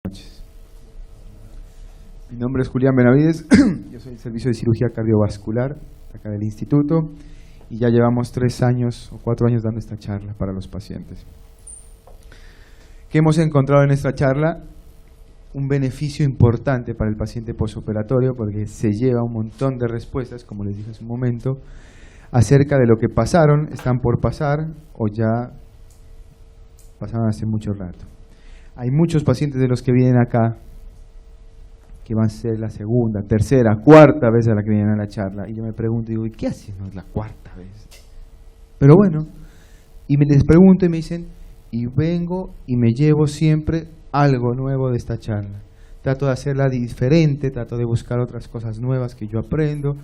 Noches. Mi nombre es Julián Benavides, yo soy del Servicio de Cirugía Cardiovascular acá del Instituto y ya llevamos 3 años o 4 años dando esta charla para los pacientes. ¿Qué hemos encontrado en esta charla? Un beneficio importante para el paciente posoperatorio porque se lleva un montón de respuestas, como les dije hace un momento, acerca de lo que pasaron, están por pasar o ya pasaron hace mucho rato. Hay muchos pacientes de los que vienen acá que van a ser la segunda, tercera, cuarta vez a la que vienen a la charla. Y yo me pregunto, digo, ¿y qué hacen? No es la cuarta vez. Pero bueno, y les pregunto y me dicen, y vengo y me llevo siempre algo nuevo de esta charla. Trato de hacerla diferente, trato de buscar otras cosas nuevas que yo aprendo,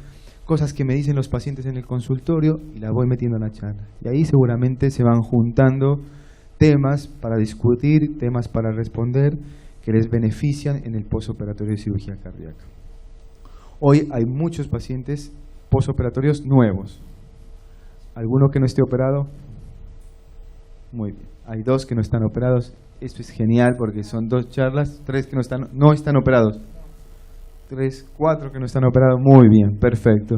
cosas que me dicen los pacientes en el consultorio y las voy metiendo en la charla. Y ahí seguramente se van juntando temas para discutir, temas para responder, que les benefician en el posoperatorio de cirugía cardíaca. Hoy hay muchos pacientes posoperatorios nuevos. ¿Alguno que no esté operado? Muy bien. Hay 2 que no están operados. Esto es genial porque son 2 charlas, 3 que no están operados. 3, 4 que no están operados. Muy bien, perfecto.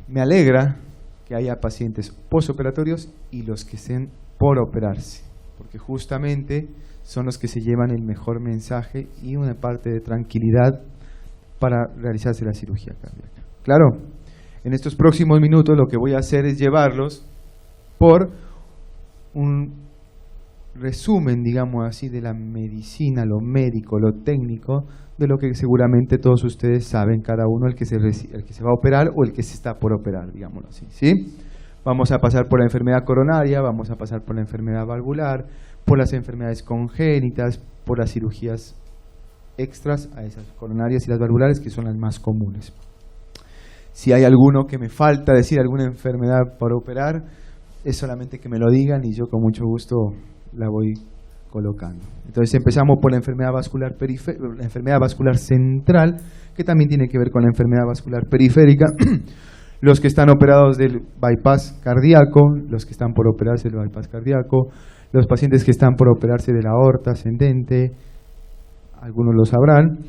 Me alegra que haya pacientes posoperatorios y los que estén por operarse, porque justamente son los que se llevan el mejor mensaje y una parte de tranquilidad para realizarse la cirugía cardíaca. Claro, en estos próximos minutos lo que voy a hacer es llevarlos por un resumen, digamos así, de la medicina, lo médico, lo técnico, de lo que seguramente todos ustedes saben, cada uno, el que se va a operar o el que se está por operar, digámoslo así, ¿sí? Vamos a pasar por la enfermedad coronaria, vamos a pasar por la enfermedad valvular, por las enfermedades congénitas, por las cirugías extras a esas coronarias y las valvulares, que son las más comunes. Si hay alguno que me falta decir, alguna enfermedad por operar, es solamente que me lo digan y yo con mucho gusto la voy colocando. Entonces empezamos por la enfermedad vascular la enfermedad vascular central, que también tiene que ver con la enfermedad vascular periférica. Los que están operados del bypass cardíaco, los que están por operarse del bypass cardíaco, los pacientes que están por operarse de la aorta ascendente, algunos lo sabrán.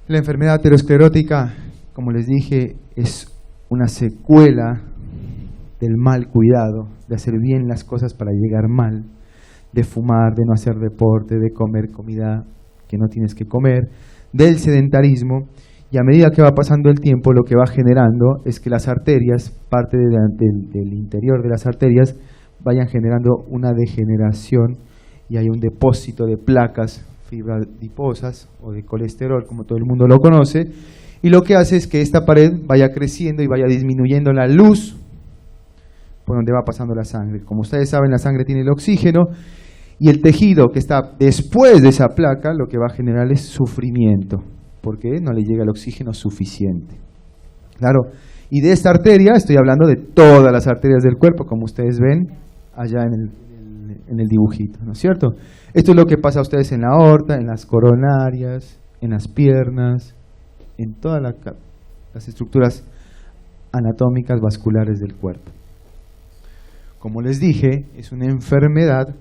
La enfermedad aterosclerótica, como les dije, es una secuela del mal cuidado, de hacer bien las cosas para llegar mal, de fumar, de no hacer deporte, de comer comida que no tienes que comer, del sedentarismo. Y a medida que va pasando el tiempo, lo que va generando es que las arterias, parte del interior de las arterias, vayan generando una degeneración y hay un depósito de placas fibras adiposas o de colesterol, como todo el mundo lo conoce, y lo que hace es que esta pared vaya creciendo y vaya disminuyendo la luz por donde va pasando la sangre. Como ustedes saben, la sangre tiene el oxígeno y el tejido que está después de esa placa lo que va a generar es sufrimiento, porque no le llega el oxígeno suficiente. Claro, y de esta arteria, estoy hablando de todas las arterias del cuerpo, como ustedes ven allá en el dibujito, ¿no es cierto? Esto es lo que pasa a ustedes en la aorta, en las coronarias, en las piernas, en todas las estructuras anatómicas vasculares del cuerpo. Como les dije, es una enfermedad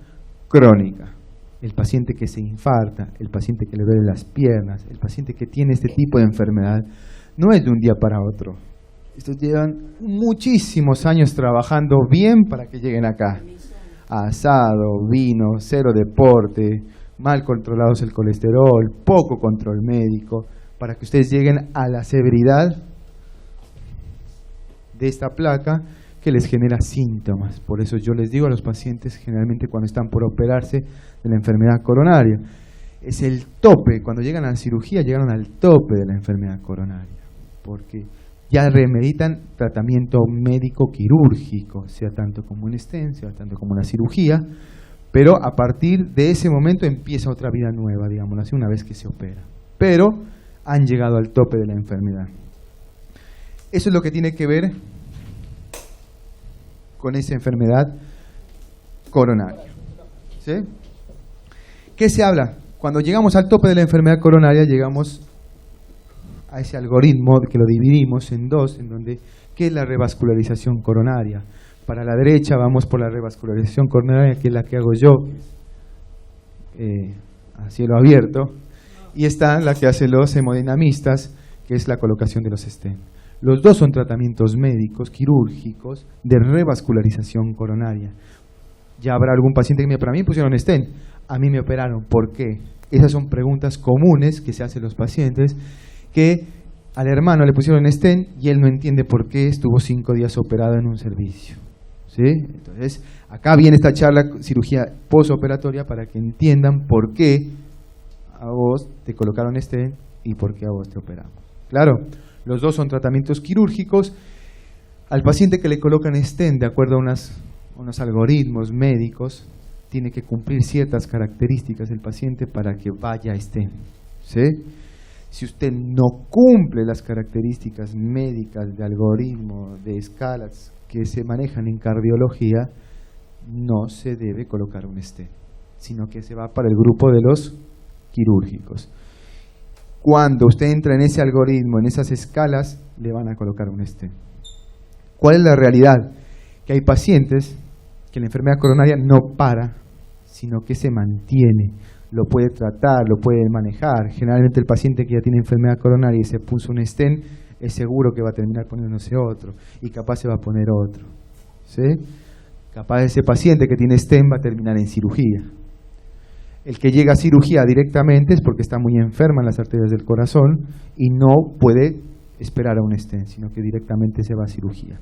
crónica. El paciente que se infarta, el paciente que le duele las piernas, el paciente que tiene este tipo de enfermedad, no es de un día para otro. Estos llevan muchísimos años trabajando bien para que lleguen acá. Asado, vino, cero deporte, mal controlados el colesterol, poco control médico, para que ustedes lleguen a la severidad de esta placa que les genera síntomas. Por eso yo les digo a los pacientes, generalmente cuando están por operarse de la enfermedad coronaria, es el tope. Cuando llegan a la cirugía, llegaron al tope de la enfermedad coronaria, porque ya remeditan tratamiento médico quirúrgico, sea tanto como un stent, sea tanto como una cirugía, pero a partir de ese momento empieza otra vida nueva, digámoslo así, una vez que se opera. Pero han llegado al tope de la enfermedad. Eso es lo que tiene que ver con esa enfermedad coronaria. ¿Sí? ¿Qué se habla? Cuando llegamos al tope de la enfermedad coronaria, llegamos a ese algoritmo que lo dividimos en 2, en donde, ¿qué es la revascularización coronaria? Para la derecha vamos por la revascularización coronaria, que es la que hago yo, a cielo abierto, y está la que hacen los hemodinamistas, que es la colocación de los stents. Los dos son tratamientos médicos, quirúrgicos, de revascularización coronaria. Ya habrá algún paciente que me diga, para mí pusieron stent, a mí me operaron, ¿por qué? Esas son preguntas comunes que se hacen los pacientes, que al hermano le pusieron stent y él no entiende por qué estuvo 5 días operado en un servicio. ¿Sí? Entonces, acá viene esta charla, cirugía postoperatoria, para que entiendan por qué a vos te colocaron stent y por qué a vos te operamos. Claro, los dos son tratamientos quirúrgicos. Al paciente que le colocan stent, de acuerdo a unos algoritmos médicos, tiene que cumplir ciertas características el paciente para que vaya a stent. ¿Sí? Si usted no cumple las características médicas de algoritmo, de escalas que se manejan en cardiología, no se debe colocar un stent, sino que se va para el grupo de los quirúrgicos. Cuando usted entra en ese algoritmo, en esas escalas, le van a colocar un stent. ¿Cuál es la realidad? Que hay pacientes que la enfermedad coronaria no para, sino que se mantiene. Lo puede tratar, lo puede manejar. Generalmente el paciente que ya tiene enfermedad coronaria y se puso un stent, es seguro que va a terminar poniéndose otro, y capaz se va a poner otro. ¿Sí? Capaz ese paciente que tiene stent va a terminar en cirugía. El que llega a cirugía directamente es porque está muy enferma en las arterias del corazón y no puede esperar a un stent, sino que directamente se va a cirugía.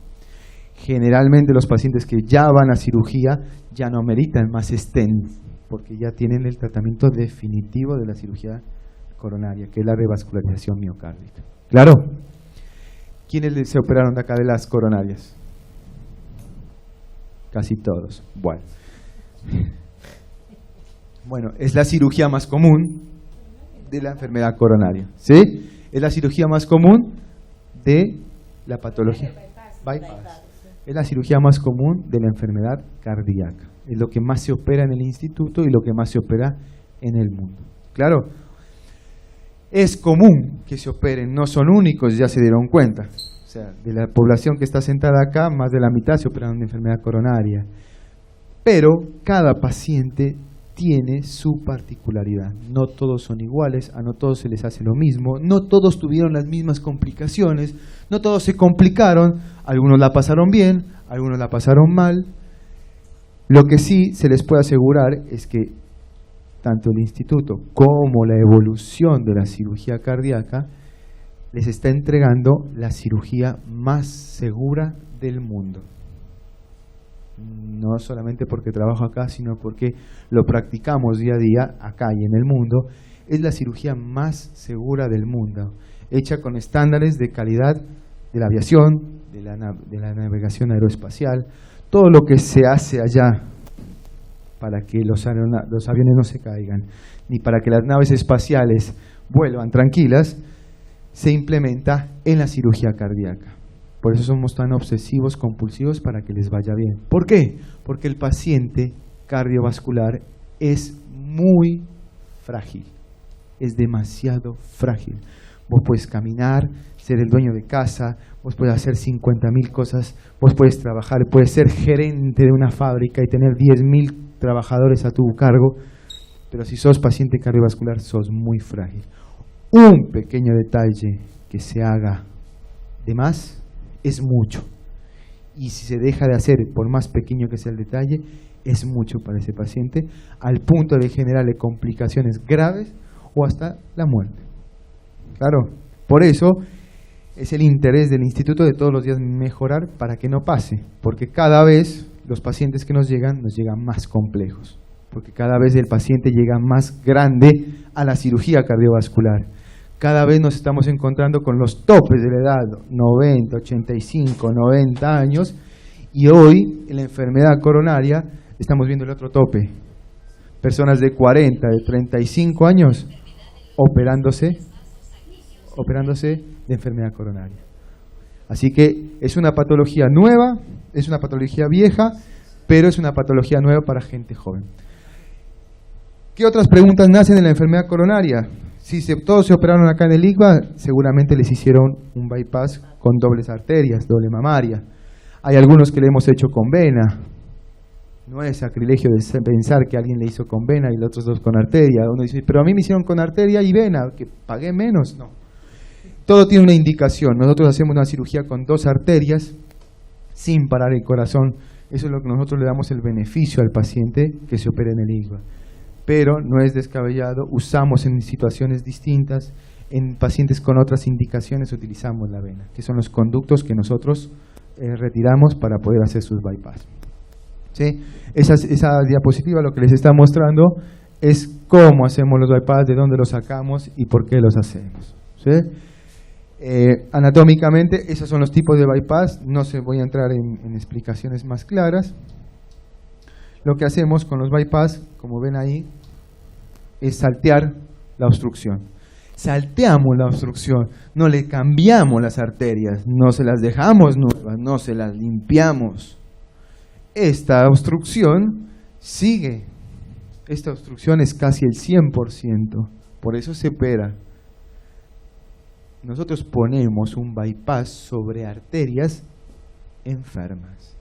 Generalmente los pacientes que ya van a cirugía ya no meritan más stent, porque ya tienen el tratamiento definitivo de la cirugía coronaria, que es la revascularización miocárdica. ¿Claro? ¿Quiénes se operaron de acá de las coronarias? Casi todos. Bueno, es la cirugía más común de la enfermedad coronaria. ¿Sí? Es la cirugía más común de la patología. Bypass. Es la cirugía más común de la enfermedad cardíaca. Es lo que más se opera en el instituto y lo que más se opera en el mundo. ¿Claro? Es común que se operen, no son únicos, ya se dieron cuenta. O sea, de la población que está sentada acá, más de la mitad se operaron de enfermedad coronaria. Pero cada paciente tiene su particularidad. No todos son iguales, a no todos se les hace lo mismo, no todos tuvieron las mismas complicaciones, no todos se complicaron, algunos la pasaron bien, algunos la pasaron mal. Lo que sí se les puede asegurar es que tanto el instituto como la evolución de la cirugía cardíaca les está entregando la cirugía más segura del mundo. No solamente porque trabajo acá, sino porque lo practicamos día a día acá y en el mundo. Es la cirugía más segura del mundo, hecha con estándares de calidad de la aviación, de la navegación aeroespacial, todo lo que se hace allá para que los aviones no se caigan, ni para que las naves espaciales vuelvan tranquilas, se implementa en la cirugía cardíaca. Por eso somos tan obsesivos, compulsivos, para que les vaya bien. ¿Por qué? Porque el paciente cardiovascular es muy frágil, es demasiado frágil. Vos puedes caminar, ser el dueño de casa, vos puedes hacer 50.000 cosas, vos puedes trabajar, puedes ser gerente de una fábrica y tener 10.000 trabajadores a tu cargo, pero si sos paciente cardiovascular sos muy frágil. Un pequeño detalle que se haga de más es mucho, y si se deja de hacer, por más pequeño que sea el detalle, es mucho para ese paciente, al punto de generarle complicaciones graves o hasta la muerte. Claro, por eso es el interés del instituto de todos los días mejorar para que no pase, porque cada vez los pacientes que nos llegan más complejos, porque cada vez el paciente llega más grande a la cirugía cardiovascular. Cada vez nos estamos encontrando con los topes de la edad, 90, 85, 90 años, y hoy en la enfermedad coronaria estamos viendo el otro tope. Personas de 40, de 35 años operándose de enfermedad coronaria. Así que es una patología nueva, es una patología vieja, pero es una patología nueva para gente joven. ¿Qué otras preguntas nacen en la enfermedad coronaria? Si todos se operaron acá en el ICBA, seguramente les hicieron un bypass con dobles arterias, doble mamaria. Hay algunos que le hemos hecho con vena. No es sacrilegio de pensar que alguien le hizo con vena y los otros dos con arteria. Uno dice, pero a mí me hicieron con arteria y vena, que pagué menos. No. Todo tiene una indicación. Nosotros hacemos una cirugía con 2 arterias sin parar el corazón. Eso es lo que nosotros le damos el beneficio al paciente que se opere en el IGBA. Pero no es descabellado, usamos en situaciones distintas, en pacientes con otras indicaciones utilizamos la vena, que son los conductos que nosotros retiramos para poder hacer sus bypass. ¿Sí? Esa diapositiva lo que les está mostrando es cómo hacemos los bypass, de dónde los sacamos y por qué los hacemos. ¿Sí? Anatómicamente, esos son los tipos de bypass, no se voy a entrar en explicaciones más claras. Lo que hacemos con los bypass, como ven ahí, es saltear la obstrucción. Salteamos la obstrucción, no le cambiamos las arterias, no se las dejamos nuevas, no se las limpiamos. Esta obstrucción sigue, esta obstrucción es casi el 100%, por eso se opera. Nosotros ponemos un bypass sobre arterias enfermas.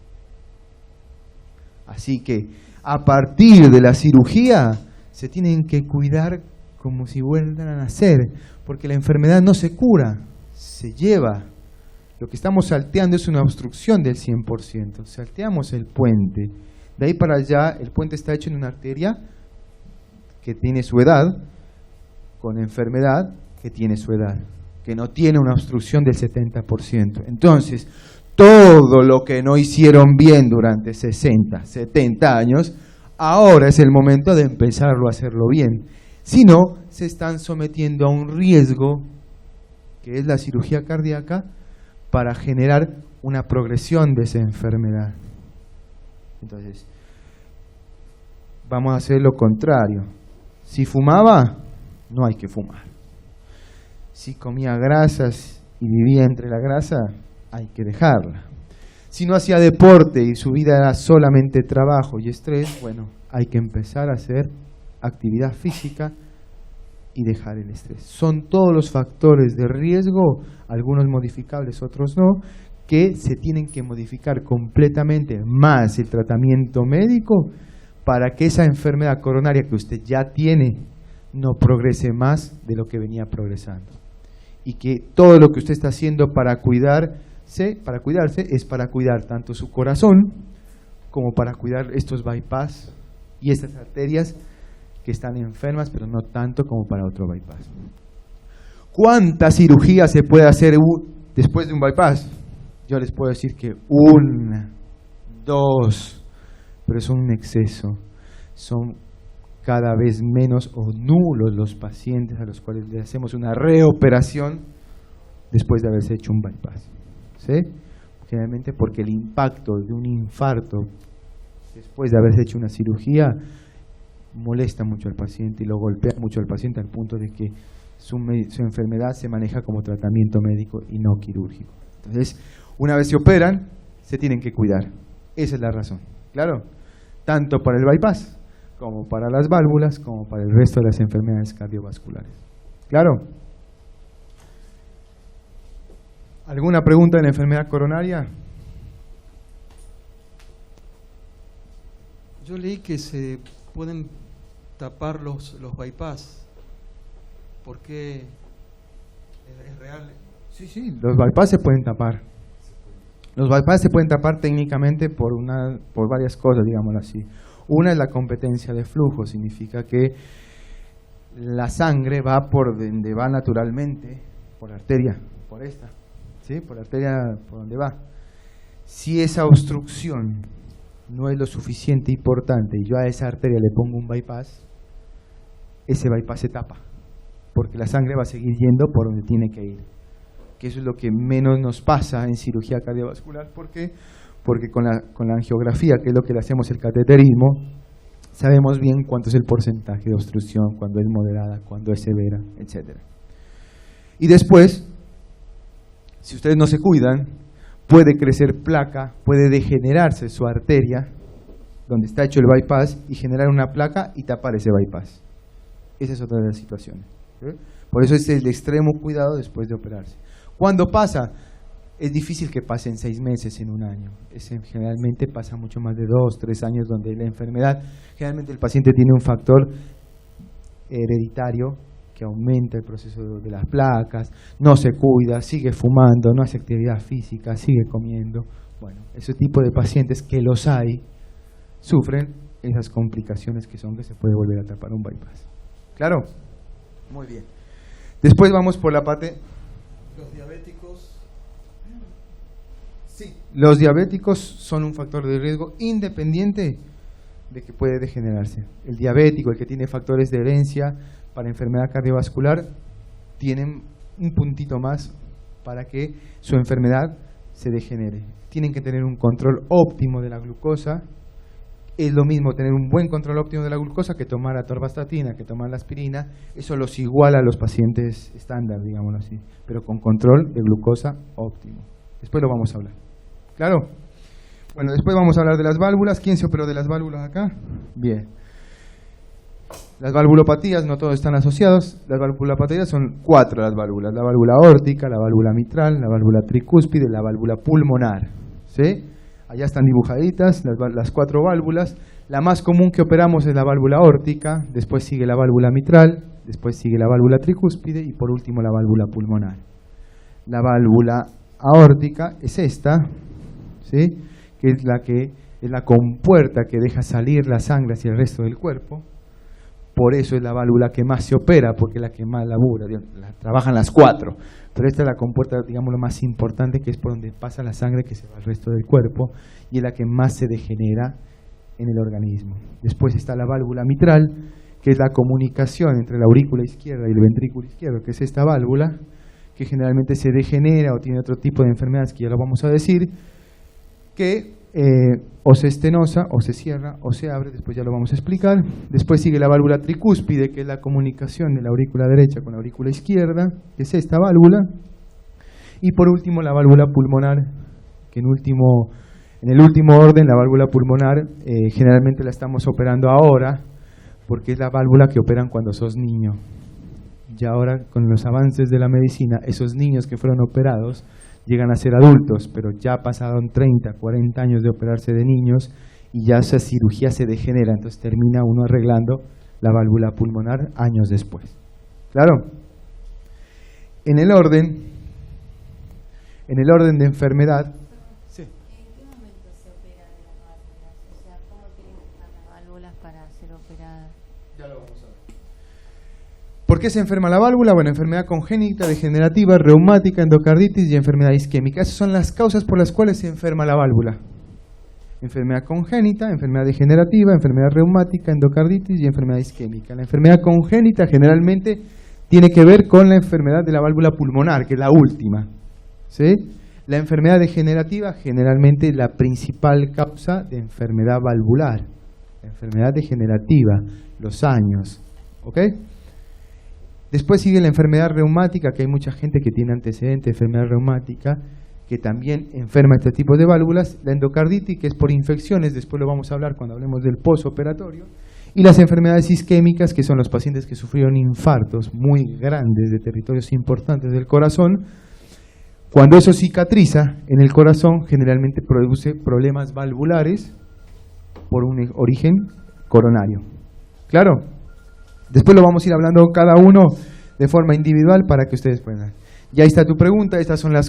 Así que a partir de la cirugía se tienen que cuidar como si vuelvan a nacer, porque la enfermedad no se cura, se lleva. Lo que estamos salteando es una obstrucción del 100%, salteamos el puente. De ahí para allá el puente está hecho en una arteria que tiene su edad, con enfermedad que tiene su edad, que no tiene una obstrucción del 70%. Entonces, todo lo que no hicieron bien durante 60, 70 años, ahora es el momento de empezarlo a hacerlo bien. Si no, se están sometiendo a un riesgo, que es la cirugía cardíaca, para generar una progresión de esa enfermedad. Entonces, vamos a hacer lo contrario. Si fumaba, no hay que fumar. Si comía grasas y vivía entre la grasa, hay que dejarla. Si no hacía deporte y su vida era solamente trabajo y estrés, bueno, hay que empezar a hacer actividad física y dejar el estrés. Son todos los factores de riesgo, algunos modificables, otros no, que se tienen que modificar completamente, más el tratamiento médico, para que esa enfermedad coronaria que usted ya tiene no progrese más de lo que venía progresando. Y que todo lo que usted está haciendo para cuidarse es para cuidar tanto su corazón como para cuidar estos bypass y estas arterias que están enfermas, pero no tanto como para otro bypass. ¿Cuánta cirugía se puede hacer después de un bypass? Yo les puedo decir que 1, 2, pero son un exceso. Son cada vez menos o nulos los pacientes a los cuales le hacemos una reoperación después de haberse hecho un bypass. ¿Sí? Generalmente porque el impacto de un infarto después de haberse hecho una cirugía molesta mucho al paciente y lo golpea mucho al paciente al punto de que su enfermedad se maneja como tratamiento médico y no quirúrgico. Entonces, una vez se operan, se tienen que cuidar. Esa es la razón. ¿Claro? Tanto para el bypass, como para las válvulas, como para el resto de las enfermedades cardiovasculares. ¿Claro? ¿Alguna pregunta de la enfermedad coronaria? Yo leí que se pueden tapar los bypass. ¿Por qué es real? Sí, los bypass se pueden tapar. Los bypass se pueden tapar técnicamente por varias cosas, digámoslo así. Una es la competencia de flujo, significa que la sangre va por donde va naturalmente, por la arteria, por esta, ¿sí? Por la arteria por donde va. Si esa obstrucción no es lo suficiente importante y yo a esa arteria le pongo un bypass, ese bypass se tapa, porque la sangre va a seguir yendo por donde tiene que ir. Que eso es lo que menos nos pasa en cirugía cardiovascular. ¿Por qué? Porque con la angiografía, que es lo que le hacemos el cateterismo, sabemos bien cuánto es el porcentaje de obstrucción, cuando es moderada, cuando es severa, etc. Y después, si ustedes no se cuidan, puede crecer placa, puede degenerarse su arteria, donde está hecho el bypass, y generar una placa y tapar ese bypass. Esa es otra de las situaciones. ¿Sí? Por eso es el extremo cuidado después de operarse. ¿Cuándo pasa? es difícil que pase en 6 meses, en un año. Generalmente pasa mucho más de 2, 3 años, donde la enfermedad, generalmente el paciente tiene un factor hereditario que aumenta el proceso de las placas, no se cuida, sigue fumando, no hace actividad física, sigue comiendo. Bueno, ese tipo de pacientes, que los hay, sufren esas complicaciones que son que se puede volver a tapar un bypass. ¿Claro? Muy bien. Después vamos por la parte... Los diabéticos. Sí, los diabéticos son un factor de riesgo independiente de que puede degenerarse. El diabético, el que tiene factores de herencia para enfermedad cardiovascular, tienen un puntito más para que su enfermedad se degenere. Tienen que tener un control óptimo de la glucosa. Es lo mismo tener un buen control óptimo de la glucosa que tomar atorvastatina, que tomar la aspirina. Eso los iguala a los pacientes estándar, digámoslo así, pero con control de glucosa óptimo. Después lo vamos a hablar. ¿Claro? Bueno, después vamos a hablar de las válvulas. ¿Quién se operó de las válvulas acá? Bien. Las valvulopatías, no todos están asociados. Las valvulopatías son 4 las válvulas. La válvula aórtica, la válvula mitral, la válvula tricúspide, la válvula pulmonar. ¿Sí? Allá están dibujaditas las 4 válvulas. La más común que operamos es la válvula aórtica, después sigue la válvula mitral, después sigue la válvula tricúspide y por último la válvula pulmonar. La válvula aórtica es esta, ¿sí? Que es la compuerta que deja salir la sangre hacia el resto del cuerpo. Por eso es la válvula que más se opera, porque es la que más labura, trabajan las 4. Pero esta es la compuerta, digamos, lo más importante, que es por donde pasa la sangre que se va al resto del cuerpo, y es la que más se degenera en el organismo. Después está la válvula mitral, que es la comunicación entre la aurícula izquierda y el ventrículo izquierdo, que es esta válvula, que generalmente se degenera o tiene otro tipo de enfermedades, que ya lo vamos a decir, que o se estenosa, o se cierra, o se abre, después ya lo vamos a explicar. Después sigue la válvula tricúspide, que es la comunicación de la aurícula derecha con la aurícula izquierda, que es esta válvula. Y por último la válvula pulmonar, que en el último orden, la válvula pulmonar, generalmente la estamos operando ahora, porque es la válvula que operan cuando sos niño. Y ahora, con los avances de la medicina, esos niños que fueron operados llegan a ser adultos, pero ya pasaron 30, 40 años de operarse de niños y ya esa cirugía se degenera, entonces termina uno arreglando la válvula pulmonar años después. ¿Claro? En el orden de enfermedad... Sí. ¿En qué momento se opera de las válvulas? O sea, ¿cómo tienen que estar las válvulas para ser operadas? Ya lo vamos a ver. ¿Por qué se enferma la válvula? Bueno, enfermedad congénita, degenerativa, reumática, endocarditis y enfermedad isquémica. Esas son las causas por las cuales se enferma la válvula. Enfermedad congénita, enfermedad degenerativa, enfermedad reumática, endocarditis y enfermedad isquémica. La enfermedad congénita generalmente tiene que ver con la enfermedad de la válvula pulmonar, que es la última. ¿Sí? La enfermedad degenerativa, generalmente la principal causa de enfermedad valvular. La enfermedad degenerativa, los años. ¿Ok? Después sigue la enfermedad reumática, que hay mucha gente que tiene antecedentes de enfermedad reumática, que también enferma este tipo de válvulas. La endocarditis, que es por infecciones, después lo vamos a hablar cuando hablemos del posoperatorio. Y las enfermedades isquémicas, que son los pacientes que sufrieron infartos muy grandes de territorios importantes del corazón. Cuando eso cicatriza en el corazón, generalmente produce problemas valvulares por un origen coronario. ¿Claro? Después lo vamos a ir hablando cada uno de forma individual para que ustedes puedan. Ya está tu pregunta,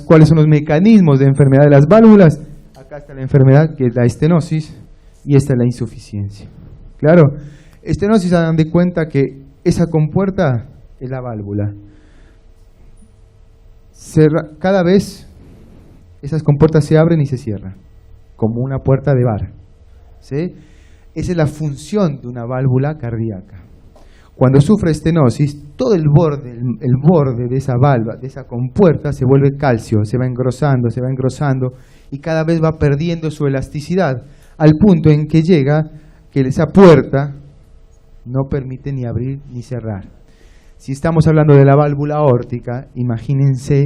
¿cuáles son los mecanismos de enfermedad de las válvulas? Acá está la enfermedad, que es la estenosis, y esta es la insuficiencia. ¿Claro? Estenosis, hagan de cuenta que esa compuerta es la válvula. Cada vez esas compuertas se abren y se cierran, como una puerta de bar. ¿Sí? Esa es la función de una válvula cardíaca. Cuando sufre estenosis, todo el borde de esa válvula, de esa compuerta, se vuelve calcio, se va engrosando y cada vez va perdiendo su elasticidad, al punto en que llega que esa puerta no permite ni abrir ni cerrar. Si estamos hablando de la válvula aórtica, imagínense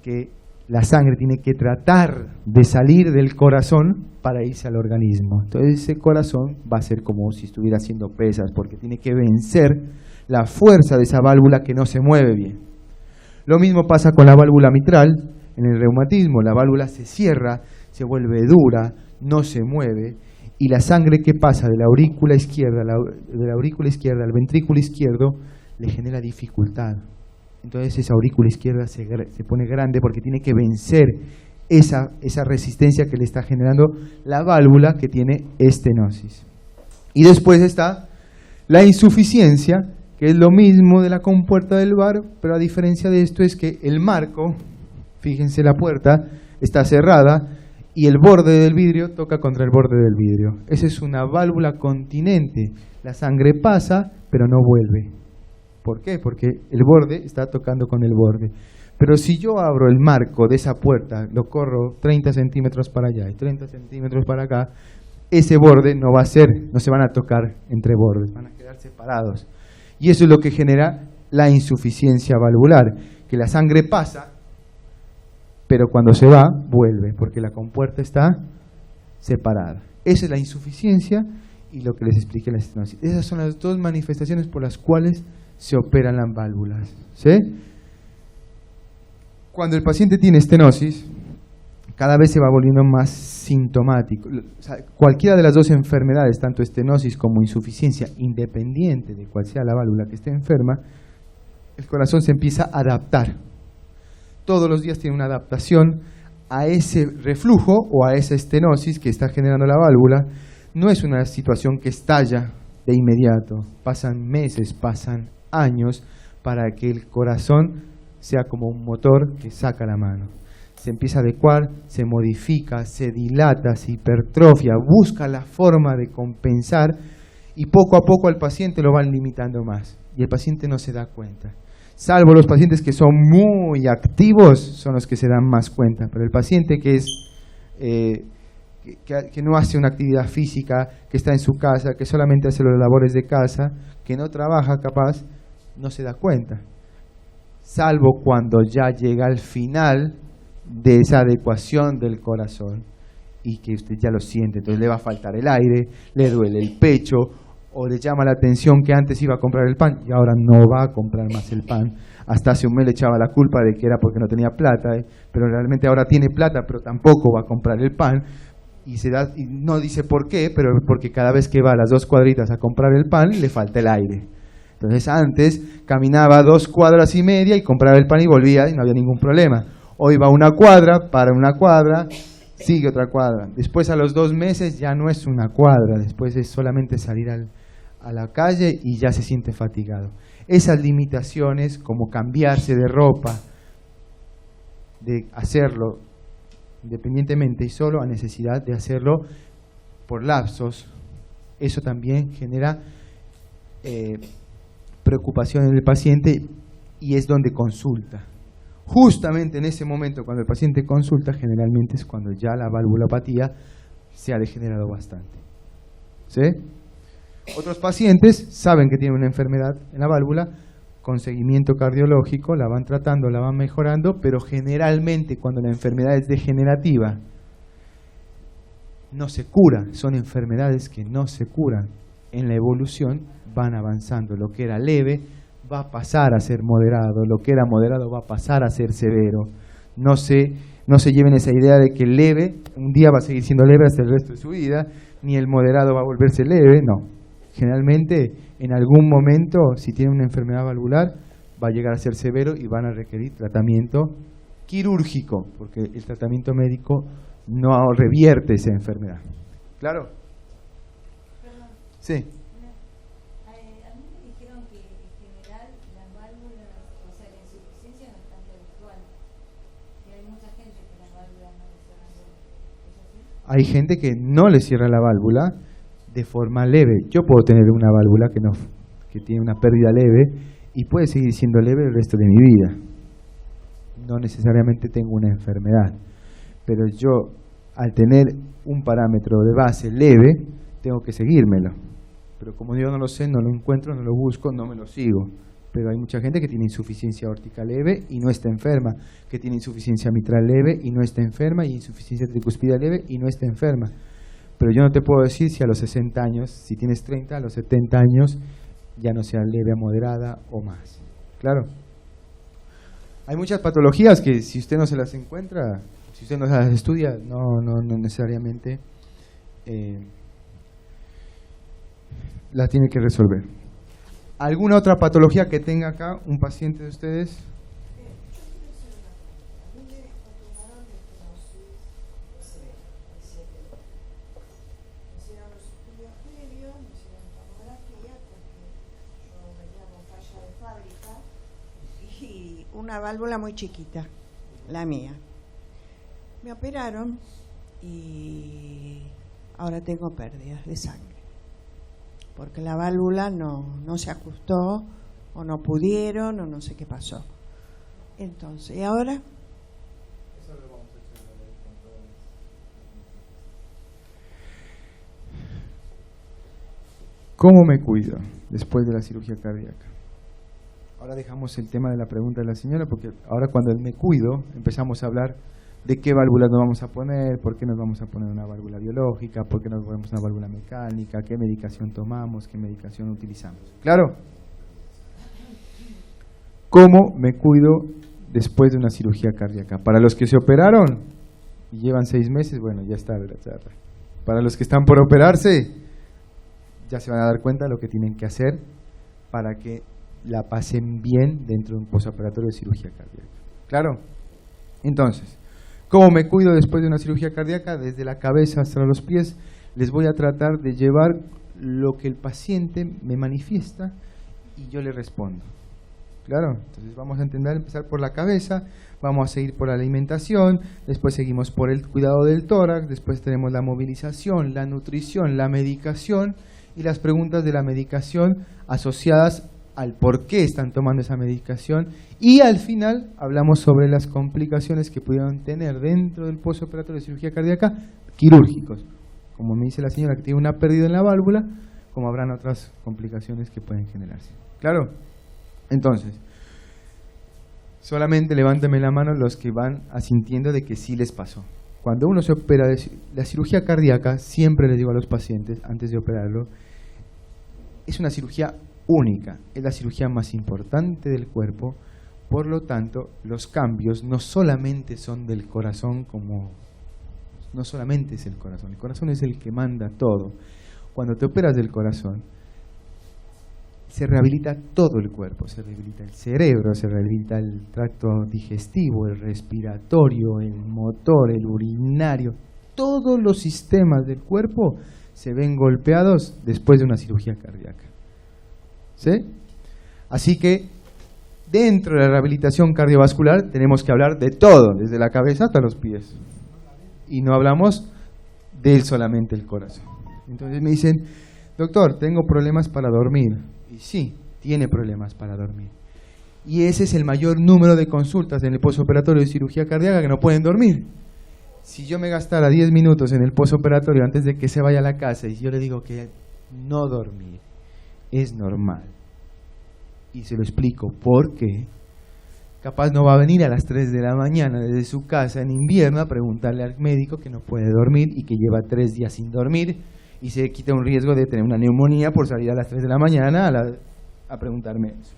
que la sangre tiene que tratar de salir del corazón para irse al organismo. Entonces ese corazón va a ser como si estuviera haciendo pesas, porque tiene que vencer la fuerza de esa válvula que no se mueve bien. Lo mismo pasa con la válvula mitral. En el reumatismo la válvula se cierra, se vuelve dura, no se mueve, y la sangre que pasa de la aurícula izquierda, al ventrículo izquierdo, le genera dificultad. Entonces esa aurícula izquierda se pone grande porque tiene que vencer esa resistencia que le está generando la válvula que tiene estenosis. Y después está la insuficiencia, que es lo mismo de la compuerta del bar, pero a diferencia de esto es que el marco, fíjense, la puerta está cerrada y el borde del vidrio toca contra el borde del vidrio. Esa es una válvula continente. La sangre pasa, pero no vuelve. ¿Por qué? Porque el borde está tocando con el borde. Pero si yo abro el marco de esa puerta, lo corro 30 centímetros para allá y 30 centímetros para acá, ese borde no se van a tocar entre bordes, van a quedar separados. Y eso es lo que genera la insuficiencia valvular, que la sangre pasa, pero cuando se va, vuelve, porque la compuerta está separada. Esa es la insuficiencia y lo que les expliqué en la estenosis. Esas son las dos manifestaciones por las cuales se operan las válvulas, ¿sí? Cuando el paciente tiene estenosis, cada vez se va volviendo más sintomático. O sea, cualquiera de las dos enfermedades, tanto estenosis como insuficiencia, independiente de cuál sea la válvula que esté enferma, el corazón se empieza a adaptar. Todos los días tiene una adaptación a ese reflujo o a esa estenosis que está generando la válvula. No es una situación que estalla de inmediato. Pasan meses, pasan años para que el corazón sea como un motor que saca la mano. Se empieza a adecuar, se modifica, se dilata, se hipertrofia, busca la forma de compensar y poco a poco al paciente lo van limitando más y el paciente no se da cuenta. Salvo los pacientes que son muy activos son los que se dan más cuenta, pero el paciente que es que no hace una actividad física, que está en su casa, que solamente hace las labores de casa, que no trabaja capaz, no se da cuenta. Salvo cuando ya llega al final de esa adecuación del corazón y que usted ya lo siente, entonces le va a faltar el aire, le duele el pecho o le llama la atención que antes iba a comprar el pan y ahora no va a comprar más el pan. Hasta hace un mes le echaba la culpa de que era porque no tenía plata, pero realmente ahora tiene plata, pero tampoco va a comprar el pan y no dice por qué, pero porque cada vez que va a las 2 cuadritas a comprar el pan le falta el aire. Entonces antes caminaba 2 cuadras y media y compraba el pan y volvía y no había ningún problema. Hoy va 1 cuadra, para 1 cuadra, sigue otra cuadra. Después a los 2 meses ya no es 1 cuadra, después es solamente salir a la calle y ya se siente fatigado. Esas limitaciones como cambiarse de ropa, de hacerlo independientemente y solo a necesidad de hacerlo por lapsos, eso también genera preocupación en el paciente y es donde consulta. Justamente en ese momento cuando el paciente consulta, generalmente es cuando ya la valvulopatía se ha degenerado bastante. ¿Sí? Otros pacientes saben que tienen una enfermedad en la válvula, con seguimiento cardiológico, la van tratando, la van mejorando, pero generalmente cuando la enfermedad es degenerativa, no se cura, son enfermedades que no se curan. En la evolución van avanzando, lo que era leve va a pasar a ser moderado, lo que era moderado va a pasar a ser severo. No se lleven esa idea de que el leve un día va a seguir siendo leve hasta el resto de su vida, ni el moderado va a volverse leve, no. Generalmente, en algún momento, si tiene una enfermedad valvular, va a llegar a ser severo y van a requerir tratamiento quirúrgico, porque el tratamiento médico no revierte esa enfermedad. ¿Claro? Perdón. Sí. A mí me dijeron que en general las válvulas, o sea, la insuficiencia no es tanto habitual, que hay mucha gente que las válvulas no les cierran bien. ¿Es así? Hay gente que no le cierra la válvula de forma leve. Yo puedo tener una válvula que tiene una pérdida leve y puede seguir siendo leve el resto de mi vida. No necesariamente tengo una enfermedad, pero yo al tener un parámetro de base leve tengo que seguírmelo, pero como yo no lo sé, no lo encuentro, no lo busco, no me lo sigo. Pero hay mucha gente que tiene insuficiencia aórtica leve y no está enferma, que tiene insuficiencia mitral leve y no está enferma, y insuficiencia tricuspidea leve y no está enferma. Pero yo no te puedo decir si a los 60 años, si tienes 30, a los 70 años ya no sea leve a moderada o más. ¿Claro? Hay muchas patologías que si usted no se las encuentra, si usted no se las estudia, no necesariamente la tiene que resolver. ¿Alguna otra patología que tenga acá un paciente de ustedes? Una válvula muy chiquita, la mía. Me operaron y ahora tengo pérdidas de sangre, porque la válvula no se ajustó, o no pudieron, o no sé qué pasó. Entonces, ¿y ahora? ¿Cómo me cuido después de la cirugía cardíaca? Ahora dejamos el tema de la pregunta de la señora, porque ahora cuando me cuido empezamos a hablar de qué válvulas nos vamos a poner, por qué nos vamos a poner una válvula biológica, por qué nos ponemos una válvula mecánica, qué medicación tomamos, qué medicación utilizamos. ¿Claro? ¿Cómo me cuido después de una cirugía cardíaca? Para los que se operaron y llevan 6 meses, bueno, ya está la charla. Para los que están por operarse, ya se van a dar cuenta de lo que tienen que hacer para que la pasen bien dentro de un postoperatorio de cirugía cardíaca. ¿Claro? Entonces, ¿cómo me cuido después de una cirugía cardíaca? Desde la cabeza hasta los pies, les voy a tratar de llevar lo que el paciente me manifiesta y yo le respondo. ¿Claro? Entonces vamos a empezar por la cabeza, vamos a seguir por la alimentación, después seguimos por el cuidado del tórax, después tenemos la movilización, la nutrición, la medicación y las preguntas de la medicación asociadas al por qué están tomando esa medicación, y al final hablamos sobre las complicaciones que pudieron tener dentro del postoperatorio de cirugía cardíaca quirúrgicos, como me dice la señora que tiene una pérdida en la válvula, como habrán otras complicaciones que pueden generarse. ¿Claro? Entonces, solamente levántame la mano los que van asintiendo de que sí les pasó. Cuando uno se opera de la cirugía cardíaca, siempre les digo a los pacientes antes de operarlo, es una cirugía única, es la cirugía más importante del cuerpo, por lo tanto los cambios no solamente son del corazón, no solamente es el corazón es el que manda todo. Cuando te operas del corazón se rehabilita todo el cuerpo, se rehabilita el cerebro, se rehabilita el tracto digestivo, el respiratorio, el motor, el urinario, todos los sistemas del cuerpo se ven golpeados después de una cirugía cardíaca. ¿Sí? Así que dentro de la rehabilitación cardiovascular tenemos que hablar de todo, desde la cabeza hasta los pies. Y no hablamos de solamente el corazón. Entonces me dicen, doctor, tengo problemas para dormir. Y sí, tiene problemas para dormir. Y ese es el mayor número de consultas en el postoperatorio de cirugía cardíaca que no pueden dormir. Si yo me gastara 10 minutos en el postoperatorio antes de que se vaya a la casa y yo le digo que no dormir es normal, y se lo explico por qué, capaz no va a venir a las 3 de la mañana desde su casa en invierno a preguntarle al médico que no puede dormir y que lleva 3 días sin dormir y se quita un riesgo de tener una neumonía por salir a las 3 de la mañana a preguntarme eso.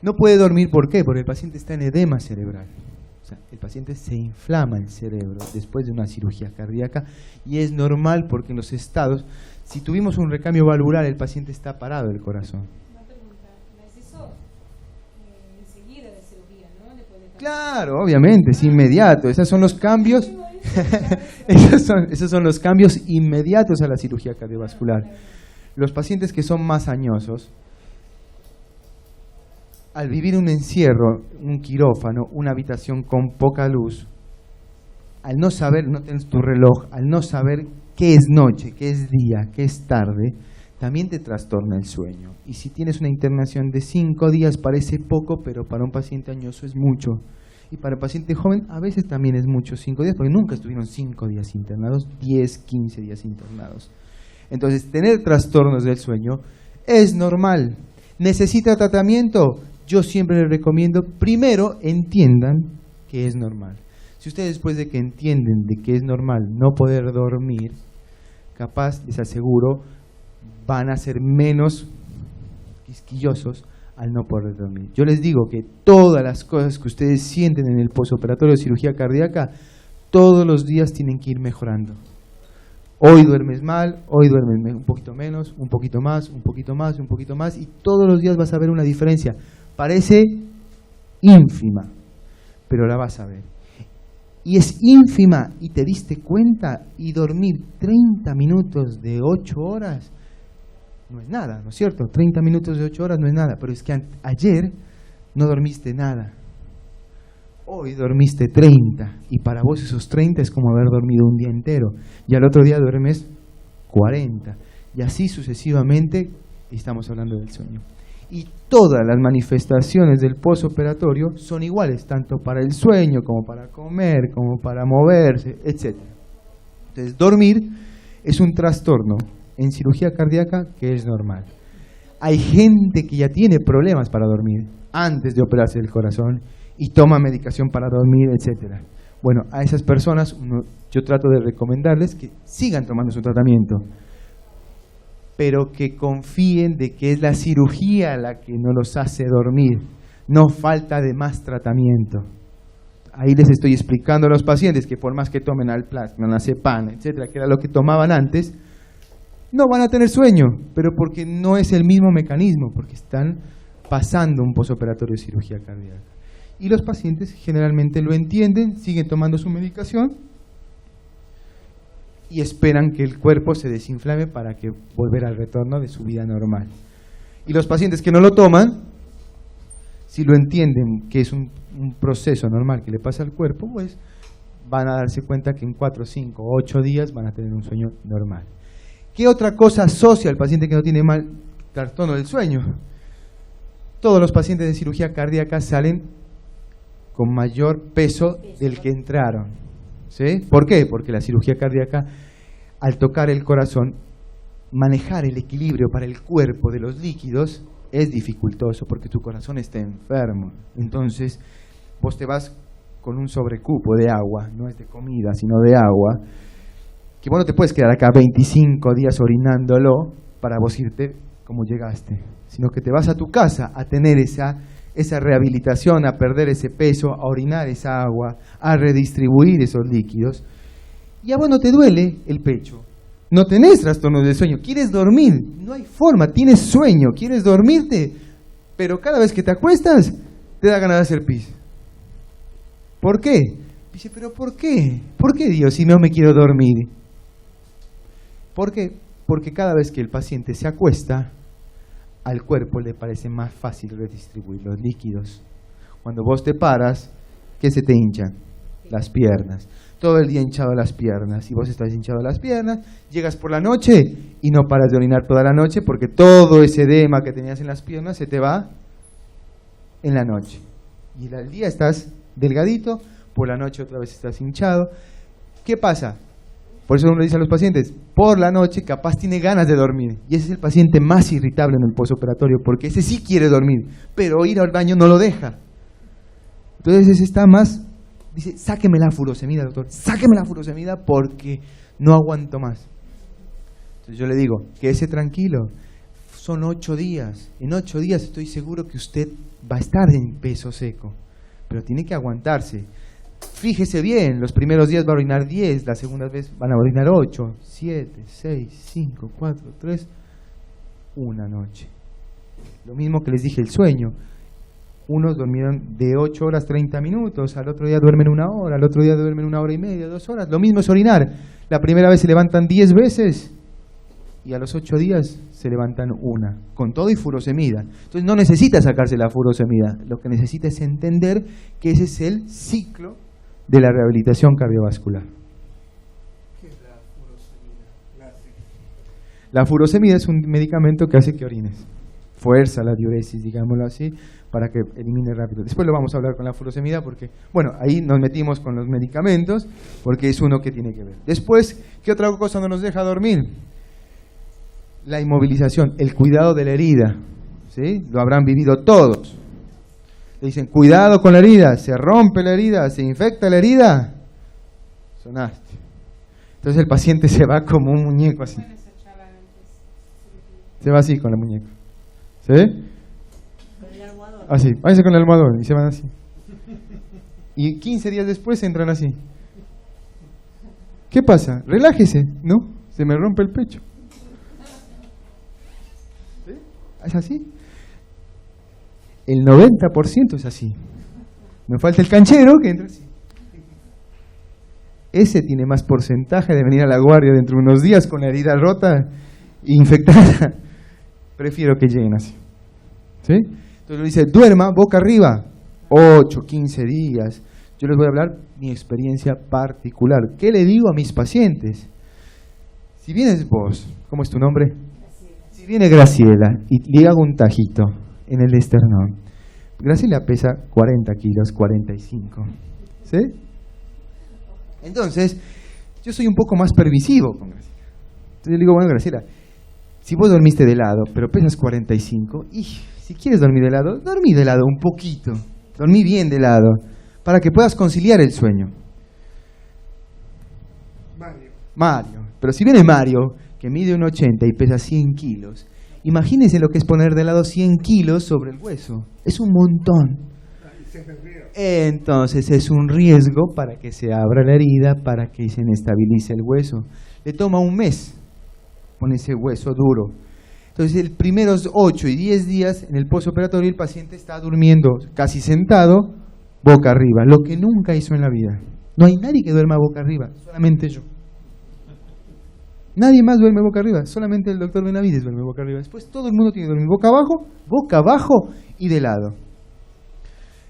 No puede dormir, ¿por qué? Porque el paciente está en edema cerebral. O sea, el paciente se inflama el cerebro después de una cirugía cardíaca y es normal porque en los estados, si tuvimos un recambio valvular, el paciente está parado del corazón. Una pregunta, ¿es eso enseguida de cirugía, no? Claro, obviamente, es inmediato. Esos son los cambios. Esos son los cambios inmediatos a la cirugía cardiovascular. Los pacientes que son más añosos, al vivir un encierro, un quirófano, una habitación con poca luz, al no saber, no tienes tu reloj, al no saber qué es noche, qué es día, qué es tarde, también te trastorna el sueño. Y si tienes una internación de 5 días parece poco, pero para un paciente añoso es mucho. Y para el paciente joven a veces también es mucho 5 días, porque nunca estuvieron 5 días internados, 10, 15 días internados. Entonces, tener trastornos del sueño es normal. ¿Necesita tratamiento? Yo siempre les recomiendo, primero entiendan que es normal. Si ustedes después de que entienden de que es normal no poder dormir, capaz, les aseguro, van a ser menos quisquillosos al no poder dormir. Yo les digo que todas las cosas que ustedes sienten en el posoperatorio de cirugía cardíaca, todos los días tienen que ir mejorando. Hoy duermes mal, hoy duermes un poquito menos, un poquito más, un poquito más, un poquito más, y todos los días vas a ver una diferencia. Parece ínfima, pero la vas a ver. Y es ínfima, y te diste cuenta, y dormir 30 minutos de 8 horas no es nada, ¿no es cierto? 30 minutos de 8 horas no es nada, pero es que ayer no dormiste nada. Hoy dormiste 30, y para vos esos 30 es como haber dormido un día entero, y al otro día duermes 40, y así sucesivamente, y estamos hablando del sueño. Y todas las manifestaciones del posoperatorio son iguales, tanto para el sueño, como para comer, como para moverse, etc. Entonces, dormir es un trastorno en cirugía cardíaca que es normal. Hay gente que ya tiene problemas para dormir antes de operarse el corazón y toma medicación para dormir, etc. Bueno, a esas personas yo trato de recomendarles que sigan tomando su tratamiento, pero que confíen de que es la cirugía la que no los hace dormir, no falta de más tratamiento. Ahí les estoy explicando a los pacientes que por más que tomen alplast, nazepam, etcétera, que era lo que tomaban antes, no van a tener sueño, pero porque no es el mismo mecanismo, porque están pasando un posoperatorio de cirugía cardíaca. Y los pacientes generalmente lo entienden, siguen tomando su medicación y esperan que el cuerpo se desinflame para que volver al retorno de su vida normal. Y los pacientes que no lo toman, si lo entienden que es un proceso normal que le pasa al cuerpo, pues van a darse cuenta que en 4, 5, 8 días van a tener un sueño normal. ¿Qué otra cosa asocia al paciente que no tiene mal trastorno del sueño? Todos los pacientes de cirugía cardíaca salen con mayor peso del que entraron. ¿Sí? ¿Por qué? Porque la cirugía cardíaca, al tocar el corazón, manejar el equilibrio para el cuerpo de los líquidos es dificultoso porque tu corazón está enfermo. Entonces, vos te vas con un sobrecupo de agua, no es de comida, sino de agua, que vos no te puedes quedar acá 25 días orinándolo para vos irte como llegaste, sino que te vas a tu casa a tener esa rehabilitación, a perder ese peso, a orinar esa agua, a redistribuir esos líquidos. Y a vos no te duele el pecho, no tenés trastornos de sueño, quieres dormir, no hay forma, tienes sueño, quieres dormirte, pero cada vez que te acuestas te da ganas de hacer pis. ¿Por qué? Dice, pero ¿por qué? ¿Por qué, Dios, si no me quiero dormir? ¿Por qué? Porque cada vez que el paciente se acuesta, al cuerpo le parece más fácil redistribuir los líquidos. Cuando vos te paras, ¿qué se te hinchan? Las piernas. Todo el día hinchado las piernas. Y vos estás hinchado las piernas, llegas por la noche y no paras de orinar toda la noche porque todo ese edema que tenías en las piernas se te va en la noche. Y al día estás delgadito, por la noche otra vez estás hinchado. ¿Qué pasa? Por eso uno dice a los pacientes, por la noche capaz tiene ganas de dormir. Y ese es el paciente más irritable en el posoperatorio, porque ese sí quiere dormir, pero ir al baño no lo deja. Entonces ese está más, dice, sáqueme la furosemida, doctor, sáqueme la furosemida porque no aguanto más. Entonces yo le digo, quédese tranquilo, son 8 días. En 8 días estoy seguro que usted va a estar en peso seco, pero tiene que aguantarse. Fíjese bien, los primeros días va a orinar 10, la segunda vez van a orinar 8, 7, 6, 5, 4, 3, una noche. Lo mismo que les dije, el sueño. Unos durmieron de 8 horas 30 minutos, al otro día duermen 1 hora, al otro día duermen 1 hora y media, 2 horas. Lo mismo es orinar. La primera vez se levantan 10 veces y a los 8 días se levantan 1, con todo y furosemida. Entonces no necesita sacarse la furosemida, lo que necesita es entender que ese es el ciclo de la rehabilitación cardiovascular. ¿Qué es la furosemida? La furosemida es un medicamento que hace que orines. Fuerza la diuresis, digámoslo así, para que elimine rápido. Después lo vamos a hablar con la furosemida porque, bueno, ahí nos metimos con los medicamentos porque es uno que tiene que ver. Después, ¿qué otra cosa no nos deja dormir? La inmovilización, el cuidado de la herida. ¿Sí? Lo habrán vivido todos. Le dicen, cuidado con la herida, se rompe la herida, se infecta la herida, sonaste. Entonces el paciente se va como un muñeco así. Se va así con la muñeca. ¿Sí? Así, váyanse con el almohadón y se van así. Y 15 días después entran así. ¿Qué pasa? Relájese, ¿no? Se me rompe el pecho. ¿Sí? ¿Es así? El 90% es así. Me falta el canchero que entra así. Ese tiene más porcentaje de venir a la guardia dentro de unos días con la herida rota e infectada. Prefiero que lleguen así. ¿Sí? Entonces le dice, duerma boca arriba. 8, 15 días. Yo les voy a hablar mi experiencia particular. ¿Qué le digo a mis pacientes? Si vienes vos, ¿cómo es tu nombre? Graciela. Si viene Graciela y le hago un tajito en el esternón. Graciela pesa 40 kilos, 45. ¿Sí? Entonces, yo soy un poco más permisivo con Graciela. Entonces le digo, bueno, Graciela, si vos dormiste de lado, pero pesas 45, y si quieres dormir de lado, dormí de lado un poquito. Dormí bien de lado, para que puedas conciliar el sueño. Mario. Pero si viene Mario, que mide 1,80 y pesa 100 kilos, imagínense lo que es poner de lado 100 kilos sobre el hueso. Es un montón. Entonces es un riesgo para que se abra la herida, para que se inestabilice el hueso. Le toma un mes con ese hueso duro. Entonces, los primeros 8 y 10 días en el postoperatorio el paciente está durmiendo casi sentado, boca arriba, lo que nunca hizo en la vida. No hay nadie que duerma boca arriba, solamente yo. Nadie más duerme boca arriba, solamente el doctor Benavides duerme boca arriba. Después todo el mundo tiene que dormir boca abajo y de lado.